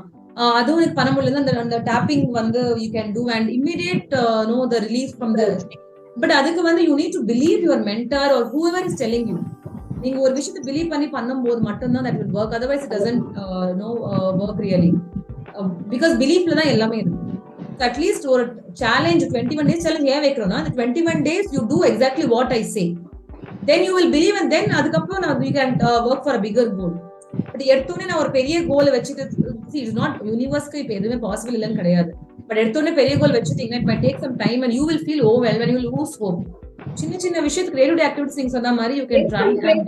அதுவும் எனக்கு பண்ண முடியல. அந்த டாப்பிங் வந்து you can do and immediate know the relief from the. But அதுக்கு வந்து you need to believe your mentor or whoever is telling you. நீங்க ஒரு விஷயத்தை பிலீவ் பண்ணி பண்ணும்போது மட்டும்தான் that will work. Otherwise it doesn't work really. Because பிலீஃப்ல தான் எல்லாமே இருக்கு. At least ஒரு challenge 21 days challenge ஏன் வைக்கிறோம்னா அந்த 21 days you do exactly what I say, then you will believe, and then அதுக்கப்புறம் we can work for a bigger goal. But எடுத்தோடனே நான் ஒரு பெரிய கோல் வச்சுட்டு இட்ஸ் நாட் யூனிவர்ஸ்க்கு இப்போ எதுவுமே பாசிபிள் இல்லைன்னு கிடையாது. பட் எடுத்தோடனே பெரிய கோல் வச்சுட்டீங்கன்னா it take some time and you will feel overwhelmed and you will lose hope. சின்ன சின்ன விஷயத்துக்கு கிரியேட்டிவ் ஆக்டிவிட்டிஸ் நீங்க சொன்ன மாதிரி you can try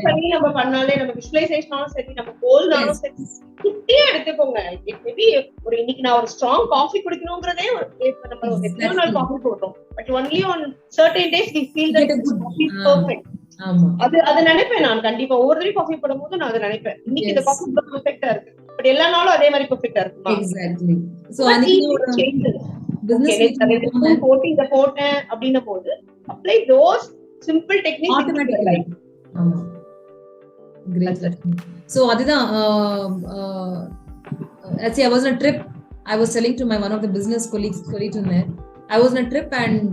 பண்ணி நம்ம பண்ணாலே நம்ம விஷுவலைசேஷனாலும் சரி நம்ம கோல்னாலும் சரி குட்டியா எடுத்துக்கோங்க. மேபி ஒரு இன்னைக்கு நான் ஒரு ஸ்ட்ராங் காஃபி குடிக்கணும்ங்கறதே ஒரு நம்ம ஒரு எத்தனை நாள் காஃபி போடுறோம், but only on certain days we feel that this coffee is perfect. ஆமா, அது நினைப்பேன் நான் கண்டிப்பா. ஒவ்வொரு தடவை காஃபி போடும்போது நான் அதை நினைப்பேன், இன்னைக்கு இந்த காஃபி பெர்ஃபெக்ட்டா இருக்கு. பட் எல்லா நாளும் அதே மாதிரி பெர்ஃபெக்ட்டா இருக்குமா? எக்ஸாக்ட்லி. சோ அன்னைக்கு ஒரு பிசினஸ் போட்டேன் அப்படின போது apply those simple techniques automatically. ஆமா, great. So அதுதான் actually I was on a trip. I was telling to my one of the business colleagues சொல்லிட்டேன். I was on a trip and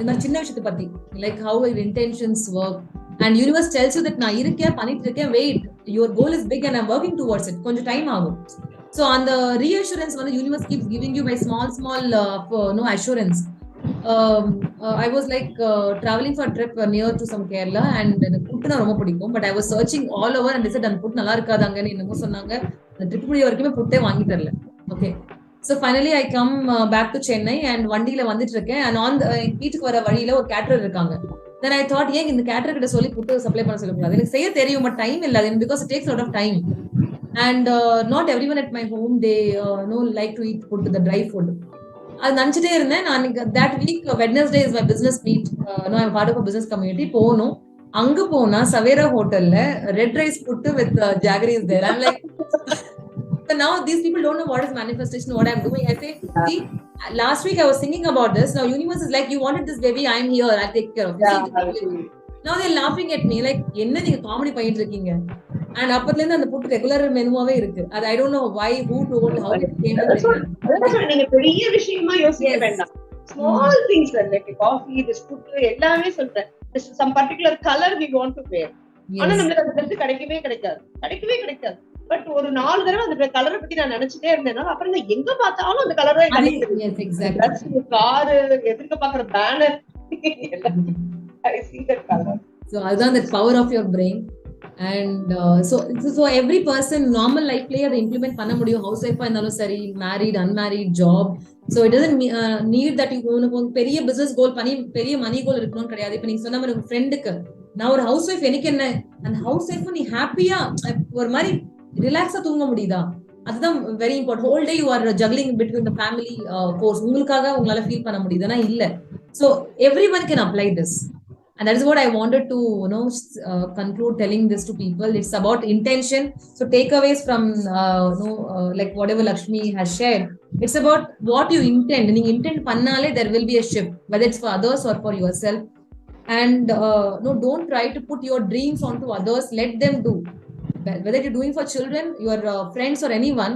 இந்த சின்ன விஷயத்தை பத்தி like how your intentions work and universe tells you that நான் இருக்கேன் பண்ணிட்டு இருக்கேன், wait, your goal is big and I'm working towards it. கொஞ்சம் டைம் ஆகும். So அந்த reassurance வந்து universe keeps giving you by small no assurance. I was like traveling for a trip near to some Kerala and எனக்கு food ரொம்ப பிடிக்கும். But I was searching all over and they said அந்த food நல்லா இருக்காதாங்கன்னு என்னமோ சொன்னாங்க. அந்த trip முடிய வரைக்குமே ஃபுட்டே வாங்கி தரல. Okay, so finally I come back to Chennai and வண்டியில வந்துட்டு இருக்கேன். and on வீட்டுக்கு வர வழியில ஒரு கேட்டரர் இருக்காங்க. then I thought ஏன் இந்த கேட்டரர் கிட்ட சொல்லி ஃபுட் சப்ளை பண்ண சொல்லக்கூடாது, எனக்கு செய்ய தெரியும் பட் டைம் இல்ல, because it takes a lot of time and not everyone at my home they like to eat food, the dry food. அது நினைச்சிட்டே இருந்தேன். நான் that week Wednesday is my business meet. no, I'm part of a business community. போனோம், அங்க போனா சவேரா ஹோட்டல்ல red rice puttu with jaggery is there. I'm like so now these people don't know what is manifestation, what I'm doing. I say, see, last week I was thinking about this. Now universe is like, you wanted this baby, I'm here, I'll take care of you. Yeah, See, now they're laughing at me like, என்ன நீங்க comedy பண்ணிட்டு இருக்கீங்க. And அப்பத்துல இருந்து அந்த புட்டு regular மெனுவாவே இருக்கு. அது I don't know why, who told, how it came in தெரியாது. நீங்க பெரிய விஷயமா யோசிக்க வேண்டாம். Small things like coffee, this puttu எல்லாமே சொல்றேன். some particular color we want to wear. ஆனா நமக்கு அந்த ட்ரெஸ் கிடைக்கவே கிடைக்காது. பட் ஒரு 4 தடவை அந்த கலரை பத்தி நான் நினைச்சிட்டே இருந்தேன்னா அப்புறம் நான் எங்க பார்த்தாலும் அந்த கலர் தான் கிடைக்குது. காரு எதிர்க்க பாக்குற banner I see that color. So அதுதான் the power of your brain. And so every person normal life lay அதை implement பண்ண முடியும். ஹவுஸ் ஒய்ஃபா இருந்தாலும் சரி, married unmarried job. So it doesn't need that you உனக்கு பெரிய பிசினஸ் கோல் பண்ணி பெரிய மணி கோல் இருக்கணும்னு கிடையாது. இப்ப நீங்க சொன்ன மாதிரி உங்க ஃப்ரெண்டுக்கு நான் ஒரு ஹவுஸ் ஒய்ஃப், எனக்கு என்ன அந்த ஹவுஸ் ஒய்ஃப் நீ ஹாப்பியா ஒரு மாதிரி ரிலாக்ஸா தூங்க முடியுதா? அதுதான் very important. Whole day you are juggling between the family course. உங்களுக்காக உங்களால ஃபீல் பண்ண முடியுதுன்னா இல்ல. So everyone can apply this. And that is what I wanted to conclude telling this to people. It's about intention. So takeaways from like whatever Lakshmi has shared, it's about what you intend. And intent pannale there will be a shift, whether it's for others or for yourself. And don't try to put your dreams onto others. Let them do. Whether you're doing for children, your friends or anyone,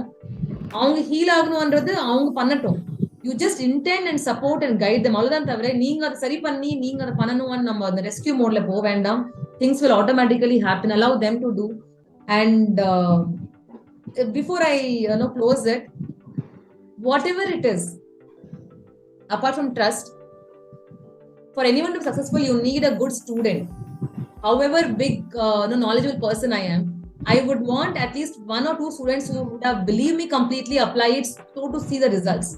அவங்க heel ஆகணும்ன்றது அவங்க பண்ணட்டும். You just intend and support and guide them. அவ்வளவுதான் தவிர நீங்க அதை சரி பண்ணி நீங்க அதை பண்ணணும்னு நம்ம அந்த ரெஸ்கியூ மோட்ல போக வேண்டாம். Things will automatically happen. Allow them to do. And before I close it, whatever it is, apart from trust, for anyone to be successful, you need a good student. However big knowledgeable person I am, I would want at least 1 or 2 students who would have believe me completely, apply it so to see the results.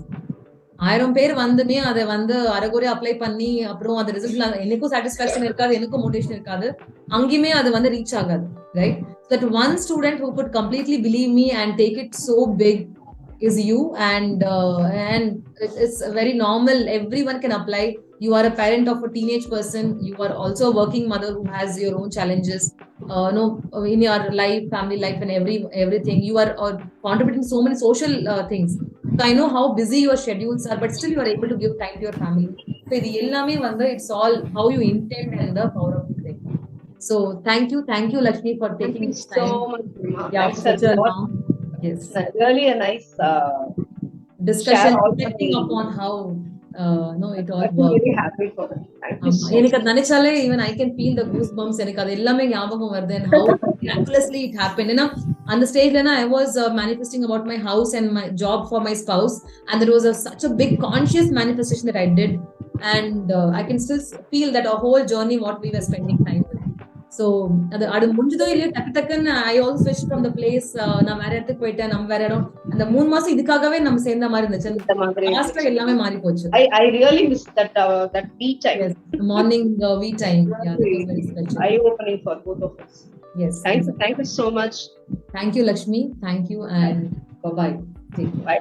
1000 பேர் வந்துமே அதை அரைகுறை apply பண்ணி அப்புறம் அந்த result எனக்கும் satisfaction இருக்காது, எனக்கும் motivation இருக்காது, அங்கேயுமே அது ரீச் ஆகாது. Right? That one student who could completely believe me and take it so big is you. And it's very normal. Everyone can apply. You are a parent of a teenage person. You are also a working mother who has your own challenges in your life, family life, and everything. You are contributing so many social things. So I know how busy your schedules are, but still you are able to give time to your family. So இது எல்லாமே it's all how you intend and the power of the brain. So thank you Lakshmi for taking this time. So much. Yeah, such a long, yes, really a nice discussion reflecting upon how it all works. Really happy for it. Thank you so எனக்கு அது நினைச்சாலே even I can feel the goosebumps. எனக்கு அது எல்லாமே ஞாபகம் வருது. And how miraculously it happened. On the stage I was manifesting about my house and my job for my spouse, and there was such a big conscious manifestation that I did. And I can still feel that a whole journey what we were spending time with. So அது முடிஞ்சதோ இல்லையோ டக்குன்னு I also switched from the place. நான் வேற இடத்துக்கு போயிட்டேன், நம்ம வேற இடம். அந்த 3 மாசம் இதுக்காகவே நம்ம சேர்ந்த மாதிரி இருந்துச்சு. லாஸ்ட்ல எல்லாமே மாறி போச்சு. I really miss that we time. Yes, the morning we time. Yeah, that was very special. Eye opening for both of us. Yes. Thank you so much. Thank you Lakshmi. Thank you and bye bye. Bye.